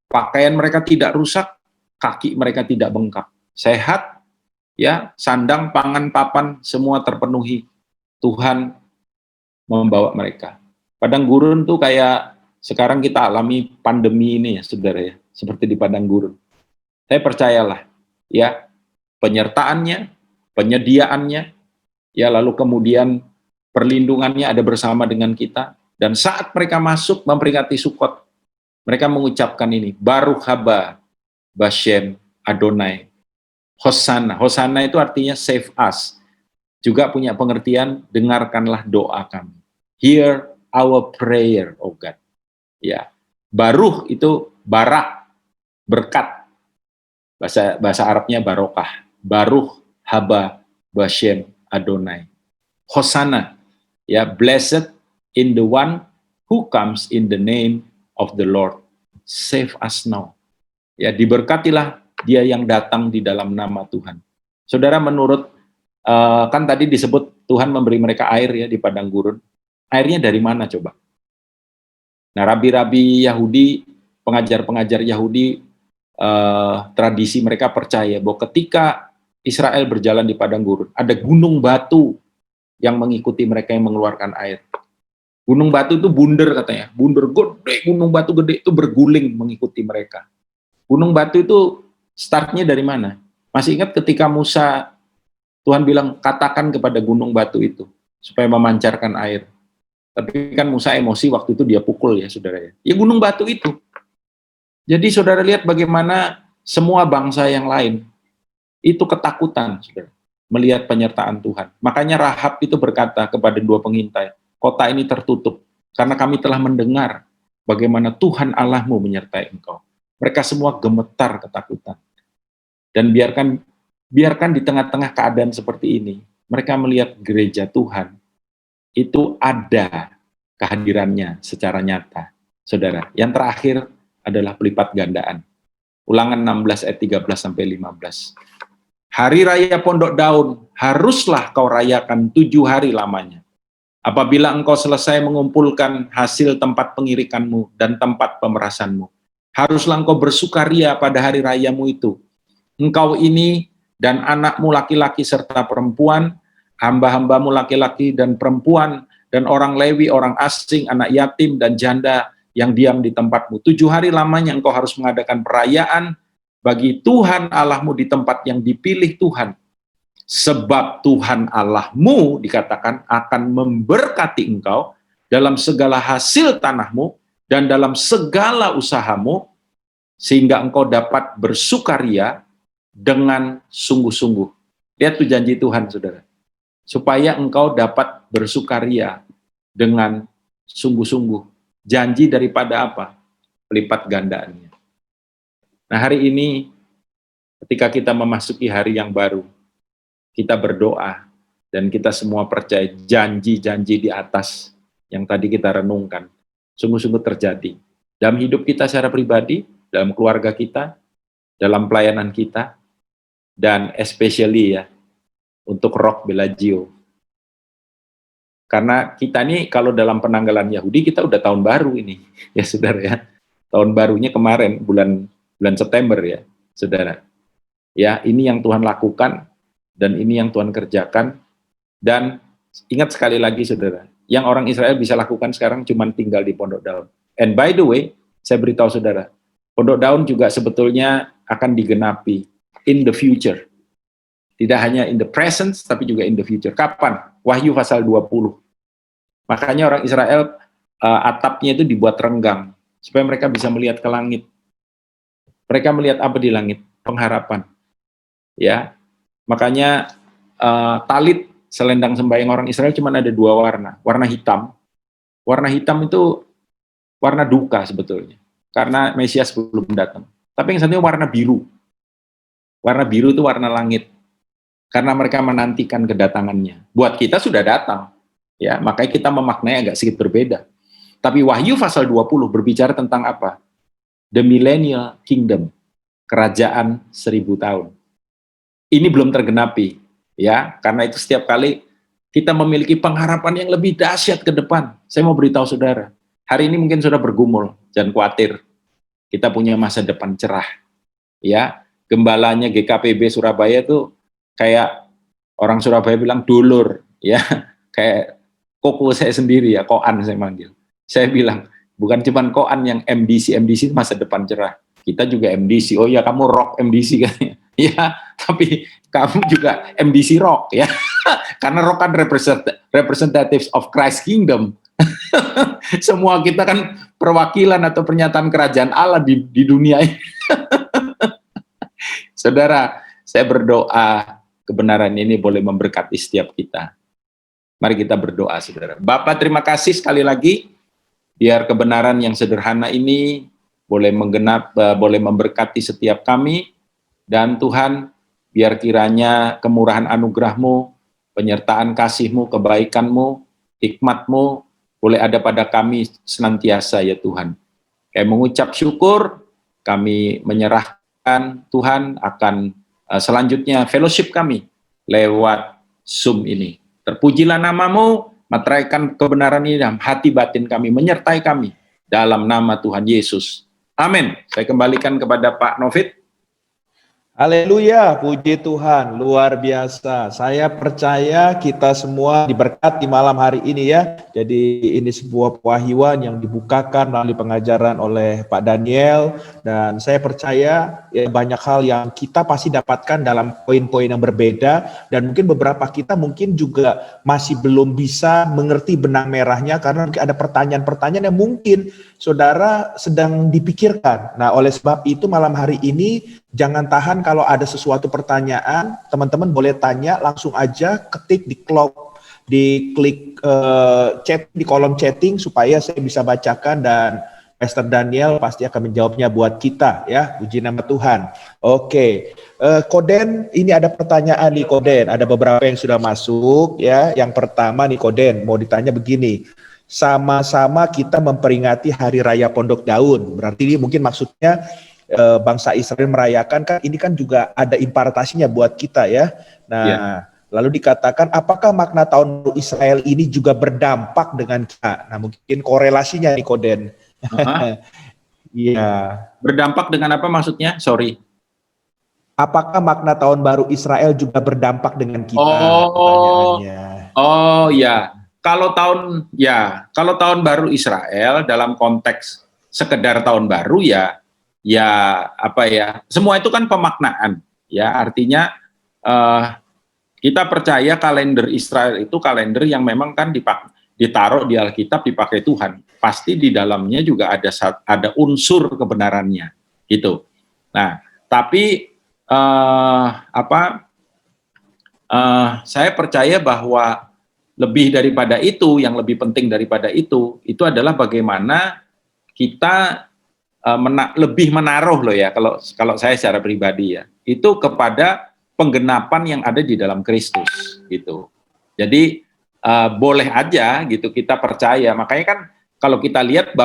B: pakaian mereka tidak rusak, kaki mereka tidak bengkak. Sehat, ya, sandang, pangan, papan, semua terpenuhi. Tuhan membawa mereka. Padang gurun tuh kayak sekarang kita alami pandemi ini ya, saudara ya. Seperti di padang gurun. Saya percayalah, ya, penyertaannya, penyediaannya, ya, lalu kemudian perlindungannya ada bersama dengan kita. Dan saat mereka masuk memperingati Sukot, mereka mengucapkan ini, Baruch haba Bashem Adonai. Hosanna. Hosanna itu artinya save us. Juga punya pengertian, dengarkanlah doa kami. Hear our prayer, oh God. Ya. Baruch itu barak, berkat. Bahasa Arabnya barokah. Baruch haba Bashem Adonai. Hosanna, ya, blessed in the one who comes in the name of the Lord. Save us now. Ya, diberkatilah dia yang datang di dalam nama Tuhan. Saudara, menurut kan tadi disebut Tuhan memberi mereka air ya di padang gurun. Airnya dari mana coba? Nah, rabi-rabi Yahudi, pengajar-pengajar Yahudi, tradisi mereka percaya bahwa ketika Israel berjalan di padang gurun, ada gunung batu yang mengikuti mereka yang mengeluarkan air. Gunung batu itu bunder katanya, bunder gede, gunung batu gede itu berguling mengikuti mereka. Gunung batu itu startnya dari mana? Masih ingat ketika Musa, Tuhan bilang, katakan kepada gunung batu itu, supaya memancarkan air. Tapi kan Musa emosi, waktu itu dia pukul ya, saudara ya. Ya gunung batu itu. Jadi saudara lihat bagaimana semua bangsa yang lain, itu ketakutan, saudara, melihat penyertaan Tuhan. Makanya Rahab itu berkata kepada 2 pengintai, kota ini tertutup, karena kami telah mendengar bagaimana Tuhan Allahmu menyertai engkau. Mereka semua gemetar ketakutan. Dan biarkan di tengah-tengah keadaan seperti ini, mereka melihat gereja Tuhan, itu ada kehadirannya secara nyata. Saudara, yang terakhir adalah pelipat gandaan. Ulangan 16 ayat 13-15. Hari Raya Pondok Daun, haruslah kau rayakan 7 hari lamanya. Apabila engkau selesai mengumpulkan hasil tempat pengirikanmu dan tempat pemerasanmu, haruslah engkau bersukaria pada hari rayamu itu. Engkau ini dan anakmu laki-laki serta perempuan, hamba-hambamu laki-laki dan perempuan, dan orang Lewi, orang asing, anak yatim dan janda, yang diam di tempatmu. 7 hari lamanya engkau harus mengadakan perayaan bagi Tuhan Allahmu di tempat yang dipilih Tuhan. Sebab Tuhan Allahmu, dikatakan, akan memberkati engkau dalam segala hasil tanahmu dan dalam segala usahamu, sehingga engkau dapat bersukaria dengan sungguh-sungguh. Lihat tuh janji Tuhan, saudara. Supaya engkau dapat bersukaria dengan sungguh-sungguh. Janji daripada apa? Lipat gandaannya. Nah, hari ini ketika kita memasuki hari yang baru, kita berdoa dan kita semua percaya janji-janji di atas yang tadi kita renungkan sungguh-sungguh terjadi dalam hidup kita secara pribadi, dalam keluarga kita, dalam pelayanan kita, dan especially ya untuk Rock Bellagio. Karena kita nih kalau dalam penanggalan Yahudi kita udah tahun baru ini, ya saudara ya. Tahun barunya kemarin bulan September ya, saudara. Ya, ini yang Tuhan lakukan dan ini yang Tuhan kerjakan. Dan ingat sekali lagi saudara, yang orang Israel bisa lakukan sekarang cuma tinggal di Pondok Daun. And by the way, saya beritahu saudara, Pondok Daun juga sebetulnya akan digenapi in the future. Tidak hanya in the present, tapi juga in the future. Kapan? Wahyu pasal 20. Makanya orang Israel atapnya itu dibuat renggang supaya mereka bisa melihat ke langit. Mereka melihat apa di langit? Pengharapan. Ya, makanya talit selendang sembahyang orang Israel cuma ada 2 warna. Warna hitam. Warna hitam itu warna duka sebetulnya, karena Mesias belum datang. Tapi yang satunya warna biru. Warna biru itu warna langit, karena mereka menantikan kedatangannya. Buat kita sudah datang. Ya, makanya kita memaknai agak sedikit berbeda. Tapi Wahyu pasal 20 berbicara tentang apa? The Millennial Kingdom, kerajaan 1000 tahun. Ini belum tergenapi, ya, karena itu setiap kali kita memiliki pengharapan yang lebih dahsyat ke depan. Saya mau beritahu saudara, hari ini mungkin sudah bergumul, jangan khawatir. Kita punya masa depan cerah. Ya, gembalanya GKPB Surabaya itu kayak orang Surabaya bilang dulur, ya, kayak koko saya sendiri ya, koan saya manggil. Saya bilang, bukan cuma koan yang MDC masa depan cerah. Kita juga MDC, oh ya kamu rock MDC kan ya, tapi kamu juga MDC rock ya, karena rock kan representatives of Christ Kingdom. Semua kita kan perwakilan atau pernyataan kerajaan Allah di dunia ini. Saudara, saya berdoa kebenaran ini boleh memberkati setiap kita. Mari kita berdoa, saudara. Bapak, terima kasih sekali lagi, biar kebenaran yang sederhana ini boleh boleh memberkati setiap kami, dan Tuhan, biar kiranya kemurahan anugerah-Mu, penyertaan kasih-Mu, kebaikan-Mu, hikmat-Mu, boleh ada pada kami senantiasa ya Tuhan. Kami mengucap syukur, kami menyerahkan Tuhan akan selanjutnya fellowship kami lewat Zoom ini. Terpujilah nama-Mu, meteraikan kebenaran ini dalam hati batin kami, menyertai kami dalam nama Tuhan Yesus. Amin. Saya kembalikan kepada Pak Novit.
D: Haleluya, puji Tuhan, luar biasa. Saya percaya kita semua diberkati malam hari ini ya. Jadi ini sebuah pewahyuan yang dibukakan melalui pengajaran oleh Pak Daniel. Dan saya percaya ya, banyak hal yang kita pasti dapatkan dalam poin-poin yang berbeda. Dan mungkin beberapa kita mungkin juga masih belum bisa mengerti benang merahnya. Karena mungkin ada pertanyaan-pertanyaan yang mungkin saudara sedang dipikirkan. Nah, oleh sebab itu malam hari ini jangan tahan kalau ada sesuatu pertanyaan, teman-teman boleh tanya langsung aja, ketik di klik chat di kolom chatting supaya saya bisa bacakan dan Pastor Daniel pasti akan menjawabnya buat kita ya. Puji nama Tuhan. Oke. Koden, ini ada pertanyaan nih Koden, ada beberapa yang sudah masuk ya. Yang pertama nih Koden, mau ditanya begini. Sama-sama kita memperingati Hari Raya Pondok Daun. Berarti ini mungkin maksudnya bangsa Israel merayakan, kan ini kan juga ada impartasinya buat kita ya. Nah, lalu dikatakan apakah makna tahun baru Israel ini juga berdampak dengan kita? Nah, mungkin korelasinya nih Koden. Iya.
B: Berdampak dengan apa maksudnya? Sorry.
D: Apakah makna tahun baru Israel juga berdampak dengan kita? Pertanyaannya.
B: Oh ya. Kalau tahun baru Israel dalam konteks sekedar tahun baru ya apa ya, semua itu kan pemaknaan ya, artinya kita percaya kalender Israel itu kalender yang memang kan ditaruh di Alkitab, dipakai Tuhan, pasti di dalamnya juga ada unsur kebenarannya gitu. Nah, tapi saya percaya bahwa lebih daripada itu, yang lebih penting daripada itu adalah bagaimana kita lebih menaruh loh ya, kalau saya secara pribadi ya, itu kepada penggenapan yang ada di dalam Kristus gitu. Jadi boleh aja gitu kita percaya. Makanya kan kalau kita lihat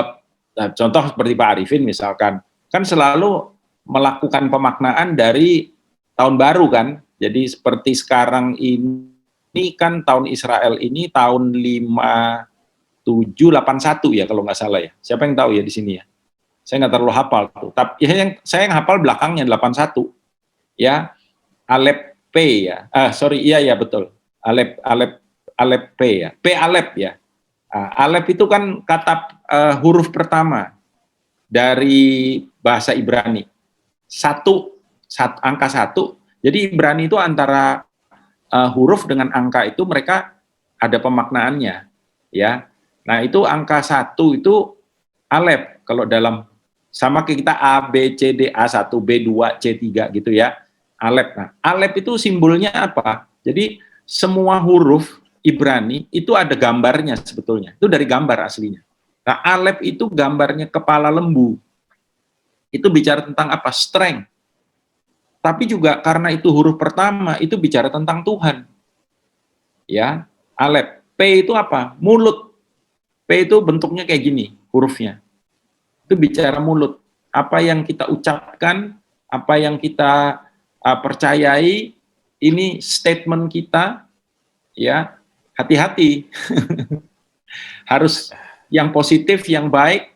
B: contoh seperti Pak Arifin misalkan, kan selalu melakukan pemaknaan dari tahun baru kan. Jadi seperti sekarang ini kan tahun Israel ini tahun 5781 ya kalau nggak salah ya. Siapa yang tahu ya di sini ya? Saya nggak terlalu hafal tuh. Tapi saya yang hafal belakangnya 81 ya. Alep P ya. Iya betul. Alep P ya. P Alep ya. Alep itu kan kata huruf pertama dari bahasa Ibrani. Angka 1. Jadi Ibrani itu antara huruf dengan angka itu mereka ada pemaknaannya, ya. Nah itu angka 1 itu Alep kalau dalam sama kayak kita A, B, C, D, A1, B2, C3 gitu ya. Alep. Nah, Alep itu simbolnya apa? Jadi semua huruf Ibrani itu ada gambarnya sebetulnya. Itu dari gambar aslinya. Nah, Alep itu gambarnya kepala lembu. Itu bicara tentang apa? Strength. Tapi juga karena itu huruf pertama, itu bicara tentang Tuhan. Ya, Alep. P itu apa? Mulut. P itu bentuknya kayak gini, hurufnya. Itu bicara mulut. Apa yang kita ucapkan, apa yang kita percayai, ini statement kita, ya, hati-hati. Harus yang positif, yang baik,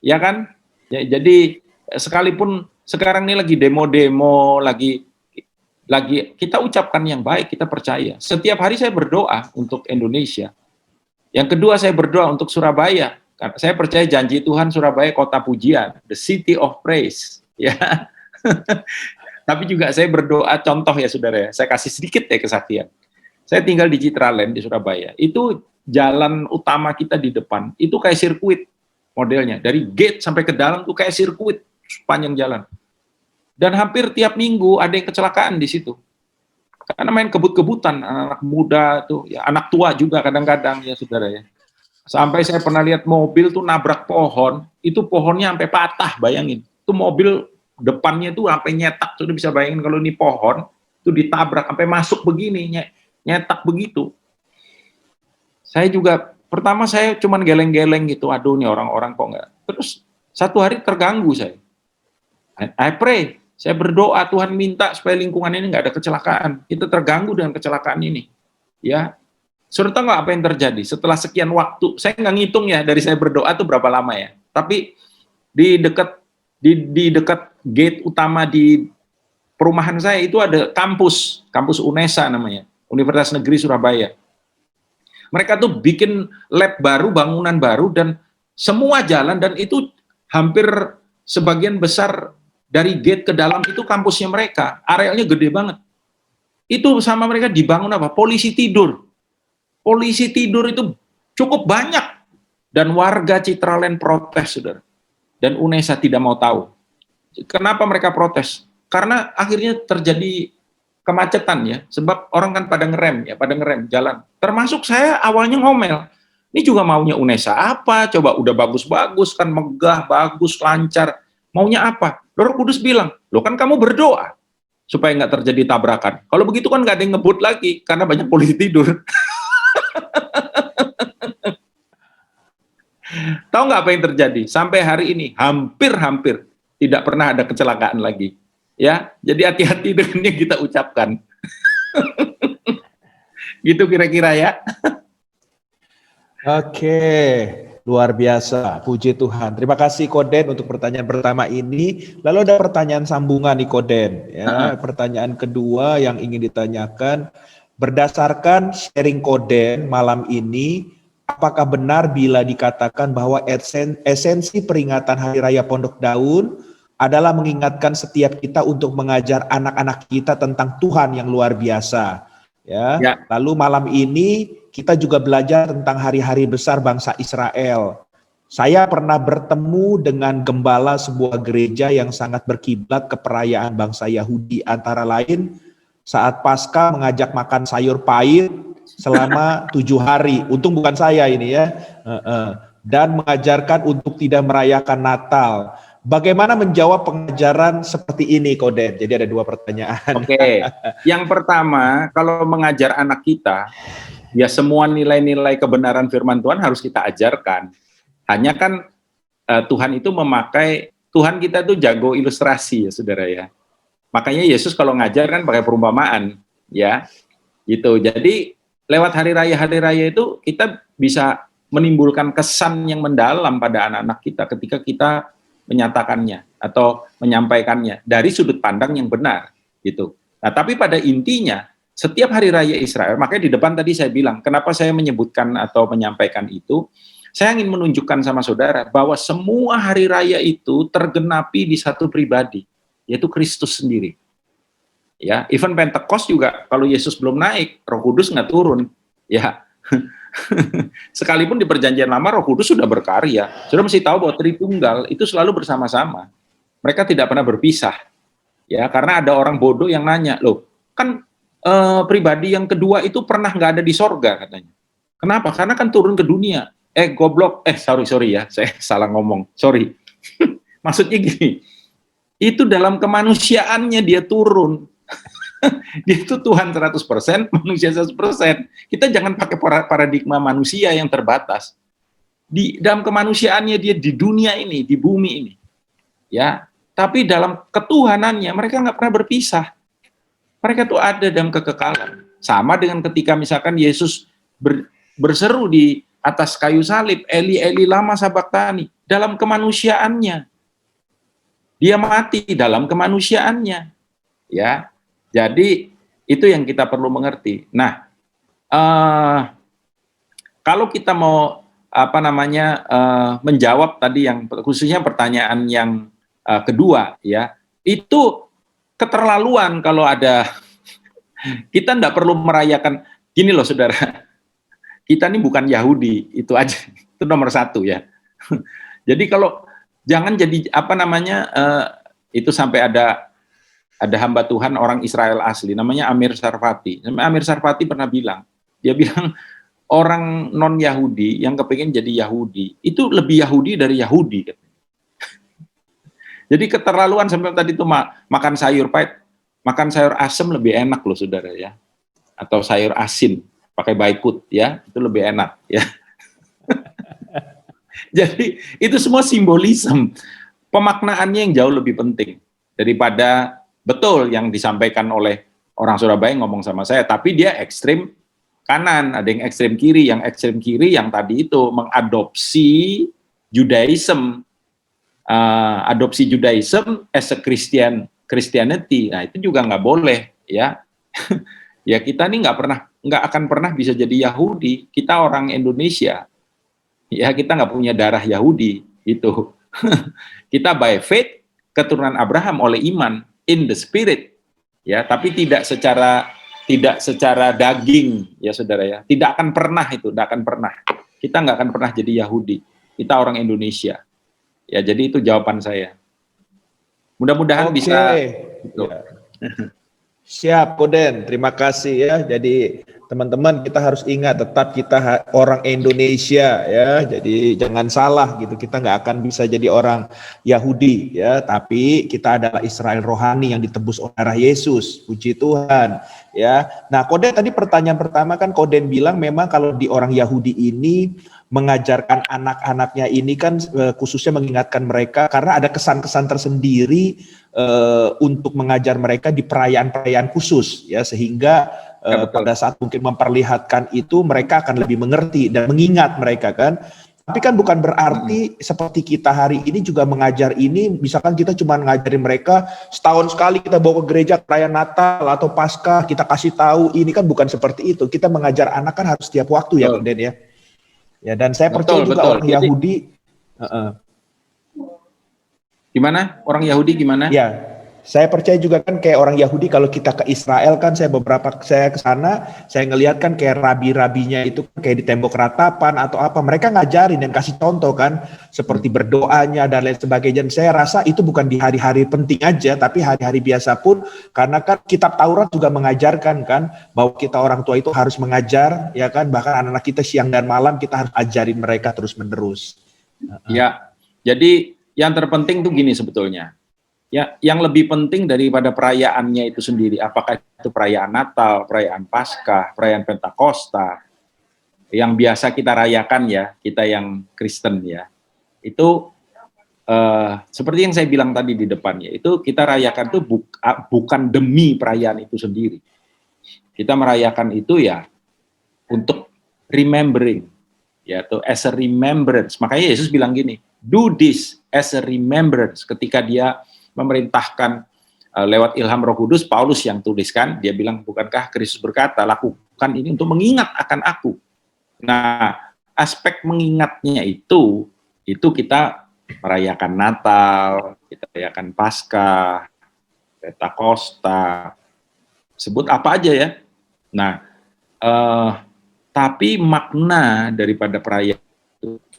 B: ya kan? Ya, jadi sekalipun sekarang ini lagi demo-demo, lagi kita ucapkan yang baik, kita percaya. Setiap hari saya berdoa untuk Indonesia. Yang kedua saya berdoa untuk Surabaya. Karena saya percaya janji Tuhan Surabaya kota pujian, the city of praise. Ya. Tapi juga saya berdoa, contoh ya saudara ya, saya kasih sedikit ya kesaksian. Saya tinggal di Citraland di Surabaya. Itu jalan utama kita di depan, itu kayak sirkuit modelnya. Dari gate sampai ke dalam tuh kayak sirkuit. Sepanjang jalan. Dan hampir tiap minggu ada yang kecelakaan di situ. Karena main kebut-kebutan, anak muda tuh, ya anak tua juga kadang-kadang ya saudara ya. Sampai saya pernah lihat mobil tuh nabrak pohon, itu pohonnya sampai patah, bayangin. Itu mobil depannya tuh sampai nyetak, sudah bisa bayangin kalau ini pohon, itu ditabrak sampai masuk begini, nyetak begitu. Saya juga pertama saya cuman geleng-geleng gitu, aduh nih orang-orang kok enggak. Terus satu hari terganggu saya. I pray, saya berdoa Tuhan minta supaya lingkungan ini nggak ada kecelakaan. Kita terganggu dengan kecelakaan ini, ya. Saudara tahu nggak apa yang terjadi? Setelah sekian waktu, saya nggak ngitung ya dari saya berdoa itu berapa lama ya. Tapi di dekat gate utama di perumahan saya itu ada kampus UNESA namanya, Universitas Negeri Surabaya. Mereka tuh bikin lab baru, bangunan baru dan semua jalan dan itu hampir sebagian besar dari gate ke dalam itu kampusnya mereka, arealnya gede banget. Itu sama mereka dibangun apa? Polisi tidur. Polisi tidur itu cukup banyak. Dan warga Citraland protes, saudara. Dan UNESA tidak mau tahu. Kenapa mereka protes? Karena akhirnya terjadi kemacetan ya, sebab orang kan pada ngerem jalan. Termasuk saya awalnya ngomel. Ini juga maunya UNESA apa? Coba udah bagus-bagus kan, megah, bagus, lancar. Maunya apa? Roh Kudus bilang, lo kan kamu berdoa supaya nggak terjadi tabrakan. Kalau begitu kan nggak ada yang ngebut lagi karena banyak polisi tidur. Tahu nggak apa yang terjadi? Sampai hari ini hampir tidak pernah ada kecelakaan lagi. Ya, jadi hati-hati dengan yang kita ucapkan. Gitu kira-kira ya.
D: Oke, luar biasa. Puji Tuhan. Terima kasih Koden untuk pertanyaan pertama ini. Lalu ada pertanyaan sambungan nih Koden. Ya, pertanyaan kedua yang ingin ditanyakan, berdasarkan sharing Koden malam ini, apakah benar bila dikatakan bahwa esensi peringatan Hari Raya Pondok Daun adalah mengingatkan setiap kita untuk mengajar anak-anak kita tentang Tuhan yang luar biasa. Ya. Lalu malam ini kita juga belajar tentang hari-hari besar bangsa Israel. Saya pernah bertemu dengan gembala sebuah gereja yang sangat berkiblat ke perayaan bangsa Yahudi, antara lain saat Paskah mengajak makan sayur pahit selama 7 hari. Untung bukan saya ini ya. Dan mengajarkan untuk tidak merayakan Natal. Bagaimana menjawab pengajaran seperti ini, Koden? Jadi ada 2 pertanyaan.
B: Oke. Yang pertama, kalau mengajar anak kita, ya semua nilai-nilai kebenaran firman Tuhan harus kita ajarkan. Hanya kan Tuhan itu memakai, Tuhan kita tuh jago ilustrasi ya saudara ya. Makanya Yesus kalau ngajar kan pakai perumpamaan ya. Gitu. Jadi lewat hari raya itu kita bisa menimbulkan kesan yang mendalam pada anak-anak kita ketika kita menyatakannya atau menyampaikannya dari sudut pandang yang benar gitu. Nah, tapi pada intinya setiap hari raya Israel, makanya di depan tadi saya bilang, kenapa saya menyebutkan atau menyampaikan itu, saya ingin menunjukkan sama saudara bahwa semua hari raya itu tergenapi di satu pribadi, yaitu Kristus sendiri. Ya, even Pentecost juga kalau Yesus belum naik, Roh Kudus nggak turun. Ya. Sekalipun di perjanjian lama Roh Kudus sudah berkarya. Sudah mesti tahu bahwa Tritunggal itu selalu bersama-sama. Mereka tidak pernah berpisah. Ya, karena ada orang bodoh yang nanya, loh, kan pribadi yang kedua itu pernah nggak ada di sorga katanya. Kenapa? Karena kan turun ke dunia. Goblok. Sorry ya, saya salah ngomong. Sorry. Maksudnya gini, itu dalam kemanusiaannya dia turun. Dia itu Tuhan 100%, manusia 100%. Kita jangan pakai paradigma manusia yang terbatas. Di dalam kemanusiaannya dia di dunia ini, di bumi ini. Ya, tapi dalam ketuhanannya mereka nggak pernah berpisah. Mereka tuh ada dalam kekekalan. Sama dengan ketika misalkan Yesus berseru di atas kayu salib, Eli Eli lama sabaktani, dalam kemanusiaannya. Dia mati dalam kemanusiaannya. Ya. Jadi itu yang kita perlu mengerti. Nah, kalau kita mau menjawab tadi yang khususnya pertanyaan yang kedua, ya itu keterlaluan kalau ada kita tidak perlu merayakan. Gini loh, saudara, kita ini bukan Yahudi, itu aja, itu nomor 1 ya. Jadi kalau jangan jadi itu sampai ada hamba Tuhan orang Israel asli, namanya Amir Sarfati. Amir Sarfati pernah bilang, dia bilang orang non-Yahudi yang kepengen jadi Yahudi, itu lebih Yahudi dari Yahudi. Jadi keterlaluan sampai tadi itu makan sayur pahit, makan sayur asem lebih enak loh saudara ya. Atau sayur asin, pakai baikut ya, itu lebih enak ya. Jadi itu semua simbolisme, pemaknaannya yang jauh lebih penting daripada betul yang disampaikan oleh orang Surabaya ngomong sama saya, tapi dia ekstrem kanan, ada yang ekstrem kiri. Yang ekstrem kiri yang tadi itu mengadopsi Judaism, adopsi Judaism as a Christianity. Nah itu juga nggak boleh ya. Ya kita ini nggak akan pernah bisa jadi Yahudi. Kita orang Indonesia, ya kita nggak punya darah Yahudi itu. Kita by faith, keturunan Abraham oleh iman. In the spirit, ya, tapi tidak secara daging, ya saudara ya. Tidak akan pernah. Kita nggak akan pernah jadi Yahudi. Kita orang Indonesia. Ya, jadi itu jawaban saya. Mudah-mudahan bisa. Gitu.
D: Ya. Siap, Koden. Terima kasih ya. Jadi teman-teman kita harus ingat tetap kita orang Indonesia ya. Jadi jangan salah gitu. Kita nggak akan bisa jadi orang Yahudi ya. Tapi kita adalah Israel rohani yang ditebus oleh darah Yesus. Puji Tuhan ya. Nah, Koden tadi pertanyaan pertama kan Koden bilang memang kalau di orang Yahudi ini mengajarkan anak-anaknya ini kan khususnya mengingatkan mereka karena ada kesan-kesan tersendiri untuk mengajar mereka di perayaan-perayaan khusus ya sehingga pada saat mungkin memperlihatkan itu mereka akan lebih mengerti dan mengingat mereka kan. Tapi kan bukan berarti seperti kita hari ini juga mengajar ini, misalkan kita cuma ngajarin mereka setahun sekali kita bawa ke gereja perayaan Natal atau Paskah kita kasih tahu, ini kan bukan seperti itu. Kita mengajar anak kan harus setiap waktu ya, Den ya. Ya, dan saya percaya juga
B: betul.
D: orang
B: Jadi,
D: Yahudi.
B: Gimana? Orang Yahudi gimana?
D: Ya, saya percaya juga kan kayak orang Yahudi kalau kita ke Israel kan saya ke sana, saya ngelihat kan kayak rabi-rabinya itu kayak di tembok ratapan atau apa, mereka ngajarin dan kasih contoh kan seperti berdoanya dan lain sebagainya. Dan saya rasa itu bukan di hari-hari penting aja, tapi hari-hari biasa pun, karena kan kitab Taurat juga mengajarkan kan bahwa kita orang tua itu harus mengajar, ya kan, bahkan anak-anak kita siang dan malam kita harus ajarin mereka terus-menerus.
B: Ya, jadi yang terpenting tuh gini sebetulnya. Ya, yang lebih penting daripada perayaannya itu sendiri, apakah itu perayaan Natal, perayaan Paskah, perayaan Pentakosta, yang biasa kita rayakan ya, kita yang Kristen ya, itu seperti yang saya bilang tadi di depannya, itu kita rayakan itu bukan demi perayaan itu sendiri. Kita merayakan itu ya untuk remembering, yaitu as a remembrance. Makanya Yesus bilang gini, do this as a remembrance. Ketika dia memerintahkan lewat ilham Roh Kudus, Paulus yang tuliskan, dia bilang, bukankah Kristus berkata, lakukan ini untuk mengingat akan aku. Nah, aspek mengingatnya itu kita merayakan Natal, kita merayakan Paskah, Pentakosta, sebut apa aja ya. Nah, tapi makna daripada perayaan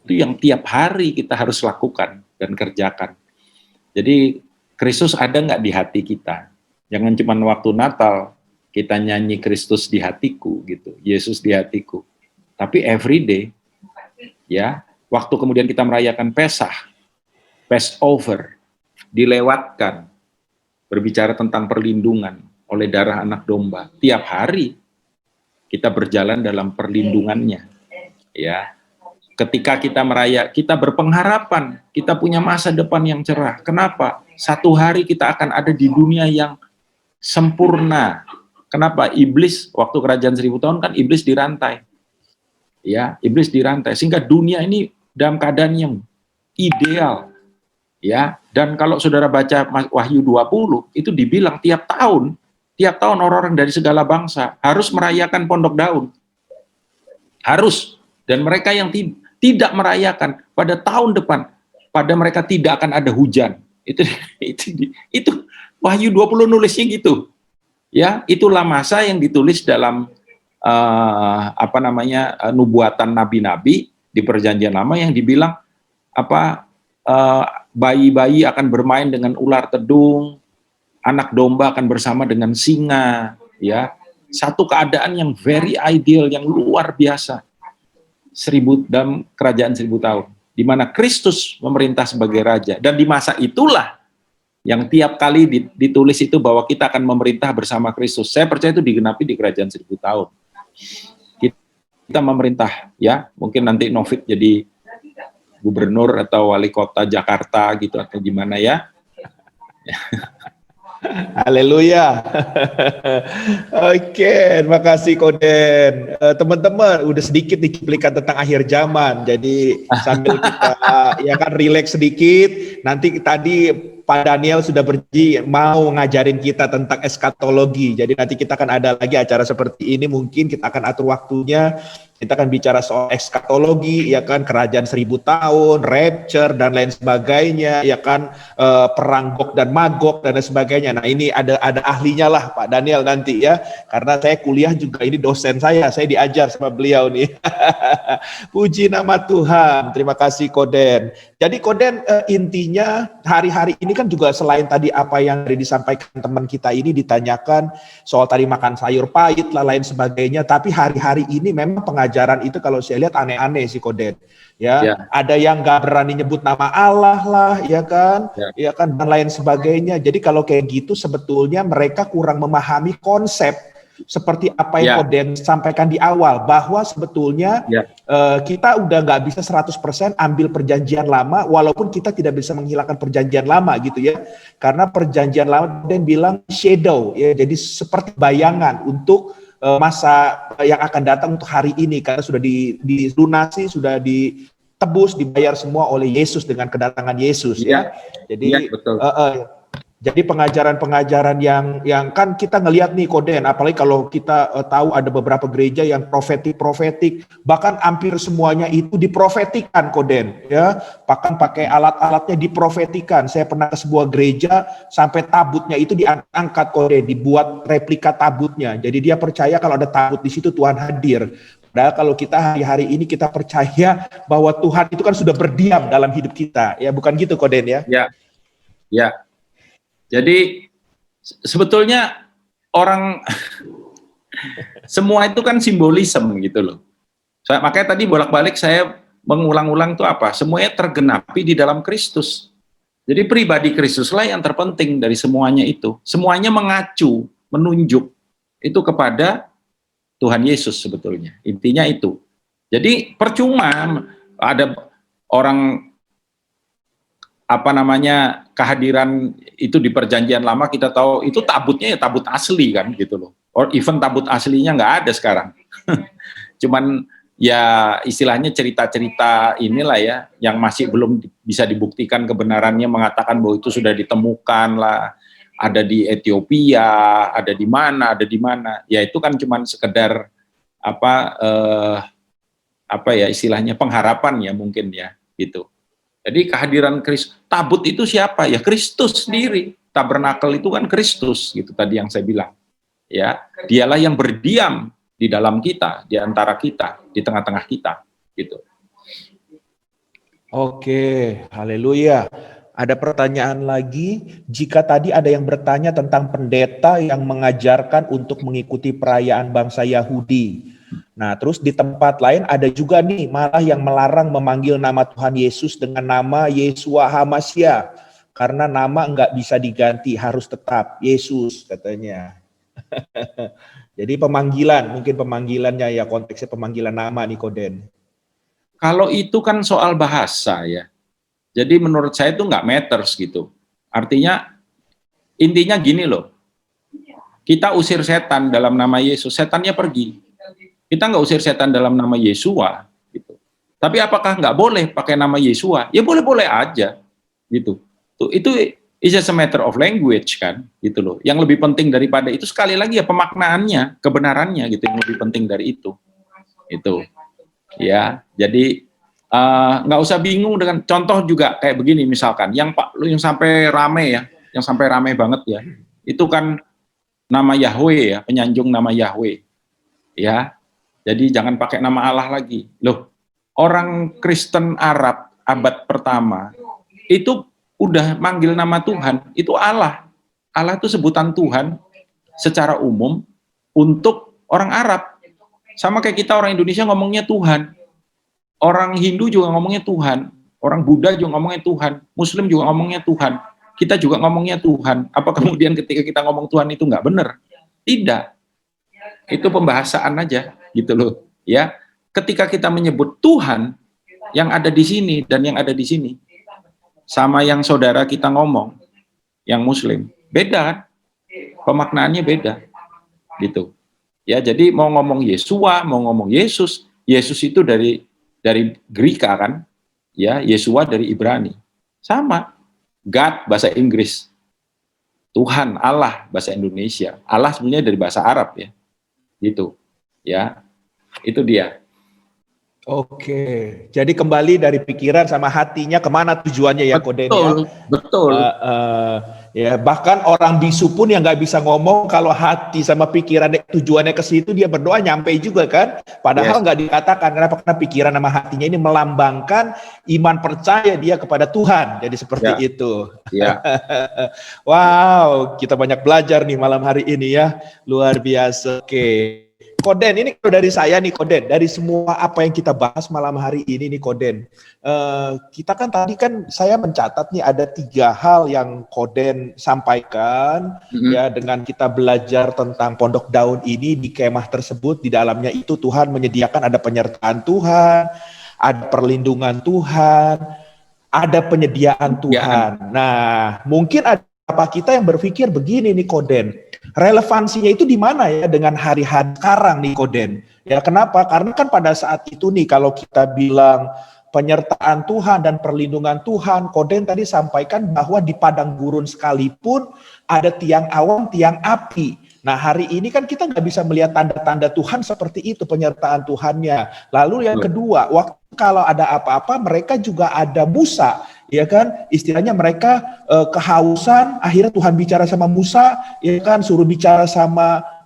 B: itu yang tiap hari kita harus lakukan dan kerjakan. Jadi Kristus ada nggak di hati kita? Jangan cuma waktu Natal kita nyanyi Kristus di hatiku gitu, Yesus di hatiku. Tapi every day, ya, waktu kemudian kita merayakan Passover, dilewatkan, berbicara tentang perlindungan oleh darah anak domba. Tiap hari kita berjalan dalam perlindungannya, ya. Ketika kita kita berpengharapan, kita punya masa depan yang cerah. Kenapa? Satu hari kita akan ada di dunia yang sempurna. Kenapa? Iblis, waktu kerajaan 1000 tahun kan iblis dirantai. Ya, iblis dirantai. Sehingga dunia ini dalam keadaan yang ideal. Ya, dan kalau saudara baca Wahyu 20, itu dibilang tiap tahun orang-orang dari segala bangsa harus merayakan Pondok Daun. Harus. Dan mereka yang tidak merayakan pada tahun depan, pada mereka tidak akan ada hujan. Itu Wahyu 20 nulisnya gitu. Ya, itulah masa yang ditulis dalam nubuatan nabi-nabi di Perjanjian Lama yang dibilang bayi-bayi akan bermain dengan ular tedung, anak domba akan bersama dengan singa, ya. Satu keadaan yang very ideal, yang luar biasa. Dalam kerajaan 1000 tahun, di mana Kristus memerintah sebagai raja, dan di masa itulah yang tiap kali ditulis itu bahwa kita akan memerintah bersama Kristus. Saya percaya itu digenapi di kerajaan 1000 tahun. Kita memerintah, ya, mungkin nanti Novik jadi gubernur atau wali kota Jakarta gitu atau gimana ya.
D: Haleluya. Oke, terima kasih Koden. Teman-teman, udah sedikit cuplikan tentang akhir zaman. Jadi sambil kita ya kan relax sedikit. Nanti tadi Pak Daniel sudah mau ngajarin kita tentang eskatologi. Jadi nanti kita akan ada lagi acara seperti ini. Mungkin kita akan atur waktunya. Kita akan bicara soal eskatologi, ya kan, kerajaan 1000 tahun, rapture dan lain sebagainya, ya kan, perang Gog dan Magog dan lain sebagainya. Nah ini ada ahlinya lah Pak Daniel nanti ya, karena saya kuliah juga, ini dosen saya diajar sama beliau nih. Puji nama Tuhan. Terima kasih Koden. Jadi Koden, intinya hari-hari ini kan juga selain tadi apa yang disampaikan teman kita ini, ditanyakan soal tadi makan sayur pahit lah lain sebagainya, tapi hari-hari ini memang pengajaran itu kalau saya lihat aneh-aneh sih Koden. Ya, ada yang nggak berani nyebut nama Allah lah, ya kan, ya kan, dan lain sebagainya. Jadi kalau kayak gitu sebetulnya mereka kurang memahami konsep seperti apa yang Koden sampaikan di awal, bahwa sebetulnya kita udah nggak bisa 100% ambil perjanjian lama, walaupun kita tidak bisa menghilangkan perjanjian lama gitu ya, karena perjanjian lama Koden bilang shadow, ya, jadi seperti bayangan untuk masa yang akan datang untuk hari ini, karena sudah dilunasi, sudah ditebus, dibayar semua oleh Yesus dengan kedatangan Yesus, ya. Jadi betul. Jadi pengajaran-pengajaran yang kan kita ngelihat nih Koden, apalagi kalau kita tahu ada beberapa gereja yang profetik, bahkan hampir semuanya itu diprofetikan Koden, ya, bahkan pakai alat-alatnya diprofetikan. Saya pernah ke sebuah gereja sampai tabutnya itu diangkat Koden, dibuat replika tabutnya. Jadi dia percaya kalau ada tabut di situ Tuhan hadir. Padahal kalau kita hari-hari ini kita percaya bahwa Tuhan itu kan sudah berdiam dalam hidup kita, ya bukan gitu Koden ya?
B: Ya. Jadi sebetulnya orang semua itu kan simbolisme gitu loh. Makanya tadi bolak-balik saya mengulang-ulang itu apa? Semuanya tergenapi di dalam Kristus. Jadi pribadi Kristuslah yang terpenting dari semuanya itu. Semuanya mengacu, menunjuk itu kepada Tuhan Yesus sebetulnya. Intinya itu. Jadi percuma ada orang kehadiran itu di perjanjian lama, kita tahu itu tabutnya ya tabut asli kan gitu loh. Or even tabut aslinya nggak ada sekarang. Cuman ya istilahnya cerita-cerita inilah ya yang masih belum bisa dibuktikan kebenarannya, mengatakan bahwa itu sudah ditemukan lah, ada di Ethiopia, ada di mana. Ya itu kan cuman sekedar istilahnya pengharapan ya mungkin ya gitu. Jadi kehadiran Kristus, tabut itu siapa? Ya Kristus sendiri. Tabernakel itu kan Kristus, gitu tadi yang saya bilang. Ya, dialah yang berdiam di dalam kita, di antara kita, di tengah-tengah kita, gitu.
D: Oke, haleluya. Ada pertanyaan lagi, jika tadi ada yang bertanya tentang pendeta yang mengajarkan untuk mengikuti perayaan bangsa Yahudi. Nah, terus di tempat lain ada juga nih malah yang melarang memanggil nama Tuhan Yesus dengan nama Yeshua HaMashiach. Karena nama enggak bisa diganti, harus tetap Yesus katanya. Jadi mungkin pemanggilannya ya, konteksnya pemanggilan nama nih Koden.
B: Kalau itu kan soal bahasa ya. Jadi menurut saya itu nggak matters gitu. Artinya, intinya gini loh. Kita usir setan dalam nama Yesus, setannya pergi. Kita nggak usir setan dalam nama Yeshua, gitu. Tapi apakah nggak boleh pakai nama Yeshua? Ya boleh-boleh aja, gitu. Itu is just a matter of language kan, gitu loh. Yang lebih penting daripada itu sekali lagi ya pemaknaannya, kebenarannya gitu yang lebih penting dari itu. Itu, ya. Jadi nggak usah bingung dengan contoh juga kayak begini misalkan, yang sampai rame ya, yang sampai rame banget ya, itu kan nama Yahweh ya, penyanjung nama Yahweh, ya. Jadi jangan pakai nama Allah lagi. Loh, orang Kristen Arab abad pertama itu udah manggil nama Tuhan, itu Allah. Allah itu sebutan Tuhan secara umum untuk orang Arab. Sama kayak kita orang Indonesia ngomongnya Tuhan. Orang Hindu juga ngomongnya Tuhan. Orang Buddha juga ngomongnya Tuhan. Muslim juga ngomongnya Tuhan. Kita juga ngomongnya Tuhan. Apa kemudian ketika kita ngomong Tuhan itu nggak benar? Tidak. Itu pembahasaan aja. Gitu loh, ya. Ketika kita menyebut Tuhan yang ada di sini dan yang ada di sini, sama yang saudara kita ngomong, yang Muslim, beda kan? Pemaknaannya beda, gitu. Ya, jadi mau ngomong Yeshua, mau ngomong Yesus, Yesus itu dari Greka kan, ya, Yeshua dari Ibrani, sama. God bahasa Inggris, Tuhan, Allah bahasa Indonesia, Allah sebenarnya dari bahasa Arab ya, gitu, ya. Itu dia.
D: Oke, jadi kembali dari pikiran sama hatinya kemana tujuannya ya Koden ya?
B: Betul.
D: Ya bahkan orang bisu pun yang nggak bisa ngomong kalau hati sama pikiran tujuannya ke situ dia berdoa nyampe juga kan? Padahal nggak dikatakan kenapa? Karena pikiran sama hatinya ini melambangkan iman percaya dia kepada Tuhan. Jadi seperti itu.
B: Ya.
D: Wow, kita banyak belajar nih malam hari ini ya, luar biasa. Oke. Koden, ini dari saya nih Koden, dari semua apa yang kita bahas malam hari ini nih Koden, kita kan tadi kan saya mencatat nih ada 3 hal yang Koden sampaikan, ya dengan kita belajar tentang Pondok Daun ini di kemah tersebut, di dalamnya itu Tuhan menyediakan ada penyertaan Tuhan, ada perlindungan Tuhan, ada penyediaan Tuhan. Nah, mungkin ada apa kita yang berpikir begini nih Koden, relevansinya itu di mana ya dengan hari-hari sekarang nih Koden? Ya kenapa? Karena kan pada saat itu nih kalau kita bilang penyertaan Tuhan dan perlindungan Tuhan. Koden tadi sampaikan bahwa di padang gurun sekalipun ada tiang awan, tiang api. Nah, hari ini kan kita nggak bisa melihat tanda-tanda Tuhan seperti itu, penyertaan Tuhannya. Lalu yang kedua, waktu kalau ada apa-apa, mereka juga ada Musa, ya kan? Istilahnya mereka kehausan, akhirnya Tuhan bicara sama Musa, ya kan? Suruh bicara sama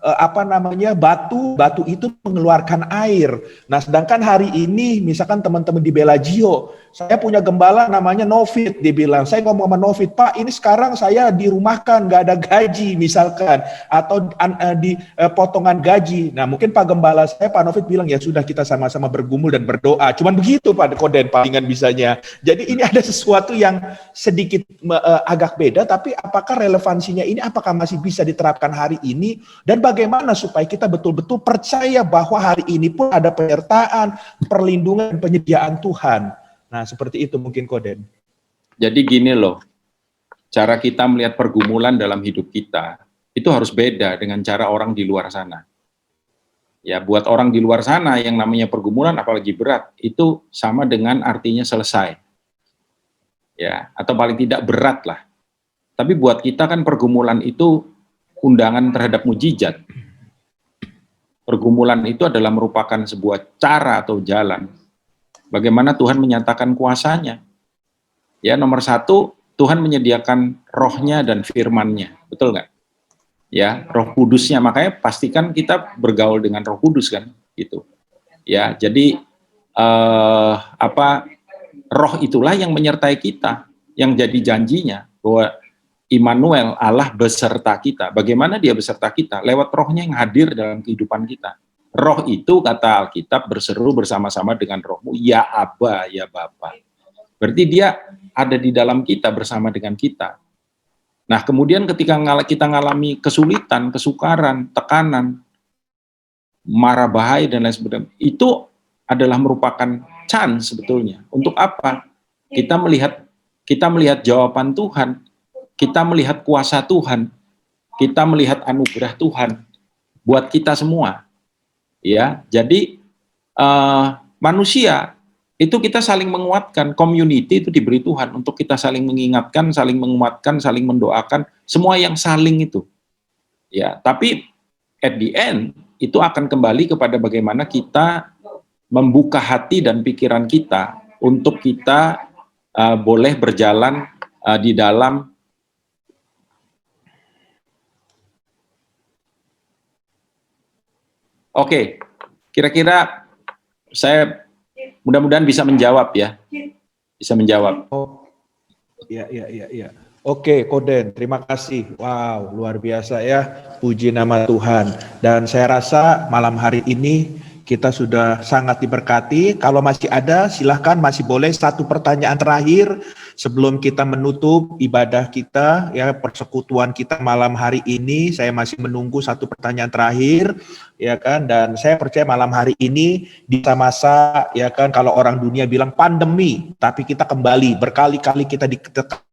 D: batu itu mengeluarkan air. Nah, sedangkan hari ini misalkan teman-teman di Bellagio, saya punya gembala namanya Novit, dia bilang, saya ngomong sama Novit, Pak, ini sekarang saya dirumahkan, nggak ada gaji misalkan, atau di potongan gaji. Nah, mungkin Pak Gembala saya, Pak Novit bilang, ya sudah kita sama-sama bergumul dan berdoa. Cuman begitu Pak Koden palingan bisanya. Jadi ini ada sesuatu yang sedikit agak beda, tapi apakah relevansinya ini, apakah masih bisa diterapkan hari ini, dan bagaimana supaya kita betul-betul percaya bahwa hari ini pun ada penyertaan, perlindungan, penyediaan Tuhan. Nah, seperti itu mungkin Koden.
B: Jadi gini loh, cara kita melihat pergumulan dalam hidup kita, itu harus beda dengan cara orang di luar sana. Ya, buat orang di luar sana yang namanya pergumulan, apalagi berat, itu sama dengan artinya selesai. Ya, atau paling tidak berat lah. Tapi buat kita kan pergumulan itu undangan terhadap mujizat. Pergumulan itu adalah merupakan sebuah cara atau jalan bagaimana Tuhan menyatakan kuasanya. Ya, nomor satu, Tuhan menyediakan rohnya dan firman-Nya, betul nggak? Ya, Roh Kudusnya, makanya pastikan kita bergaul dengan Roh Kudus kan, gitu. Ya, jadi roh itulah yang menyertai kita, yang jadi janjinya bahwa Immanuel, Allah beserta kita. Bagaimana dia beserta kita? Lewat rohnya yang hadir dalam kehidupan kita. Roh itu, kata Alkitab, berseru bersama-sama dengan rohmu, ya Aba, ya Bapa. Berarti dia ada di dalam kita, bersama dengan kita. Nah, kemudian ketika kita ngalami kesulitan, kesukaran, tekanan, mara bahaya, dan lain sebagainya, itu adalah merupakan chance sebetulnya. Untuk apa? Kita melihat jawaban Tuhan, kita melihat kuasa Tuhan, kita melihat anugerah Tuhan buat kita semua. Ya, jadi manusia itu kita saling menguatkan, community itu diberi Tuhan untuk kita saling mengingatkan, saling menguatkan, saling mendoakan, semua yang saling itu. Ya, tapi at the end itu akan kembali kepada bagaimana kita membuka hati dan pikiran kita untuk kita boleh berjalan di dalam Oke, kira-kira saya mudah-mudahan bisa menjawab ya. Bisa menjawab.
D: Oh, iya. Oke, Koden, terima kasih. Wow, luar biasa ya. Puji nama Tuhan. Dan saya rasa malam hari ini kita sudah sangat diberkati. Kalau masih ada, silahkan masih boleh satu pertanyaan terakhir sebelum kita menutup ibadah kita, ya persekutuan kita malam hari ini. Saya masih menunggu satu pertanyaan terakhir, ya kan. Dan saya percaya malam hari ini di masa, ya kan, kalau orang dunia bilang pandemi, tapi kita kembali berkali-kali kita ditekan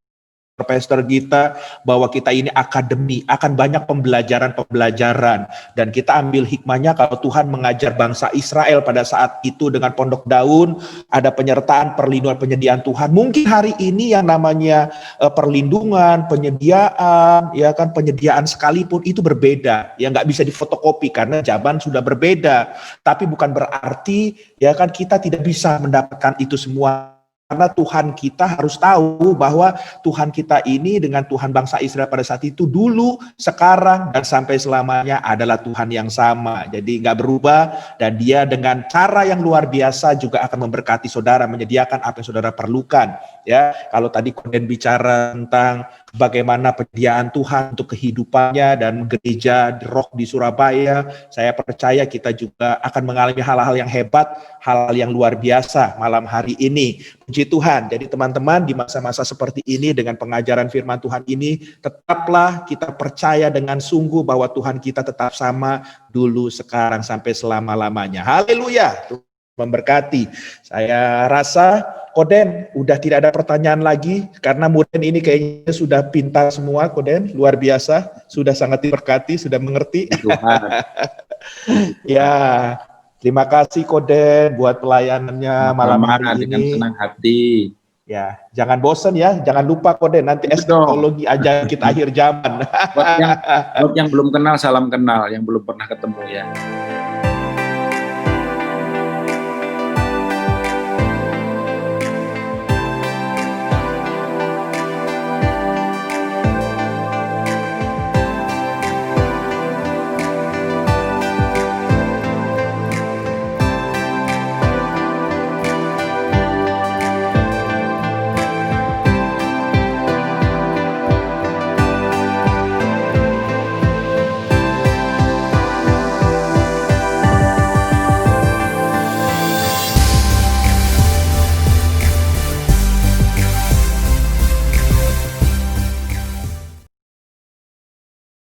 D: pastor kita bahwa kita ini akademi, akan banyak pembelajaran dan kita ambil hikmahnya kalau Tuhan mengajar bangsa Israel pada saat itu dengan pondok daun, ada penyertaan, perlindungan, penyediaan Tuhan. Mungkin hari ini yang namanya perlindungan, penyediaan, ya kan, penyediaan sekalipun itu berbeda, ya nggak bisa difotokopi karena zaman sudah berbeda. Tapi bukan berarti ya kan kita tidak bisa mendapatkan itu semua. Karena Tuhan kita harus tahu bahwa Tuhan kita ini dengan Tuhan bangsa Israel pada saat itu dulu, sekarang, dan sampai selamanya adalah Tuhan yang sama. Jadi nggak berubah, dan dia dengan cara yang luar biasa juga akan memberkati saudara, menyediakan apa yang saudara perlukan. Ya, kalau tadi Koden bicara tentang bagaimana penyediaan Tuhan untuk kehidupannya dan gereja roh di Surabaya, saya percaya kita juga akan mengalami hal-hal yang hebat, hal-hal yang luar biasa malam hari ini. Puji Tuhan. Jadi teman-teman, di masa-masa seperti ini dengan pengajaran firman Tuhan ini, tetaplah kita percaya dengan sungguh bahwa Tuhan kita tetap sama dulu, sekarang, sampai selama-lamanya. Haleluya. Tuhan memberkati. Saya rasa Koden udah tidak ada pertanyaan lagi karena Muden ini kayaknya sudah pintar semua. Koden luar biasa, sudah sangat diberkati, sudah mengerti.
B: Tuhan.
D: Ya, Terima kasih Koden buat pelayanannya malam hari
B: dengan
D: ini.
B: senang hati.
D: Ya, jangan bosan ya, jangan lupa Koden nanti eskatologi aja kita akhir zaman.
B: Buat yang belum kenal, salam kenal, yang belum pernah ketemu ya.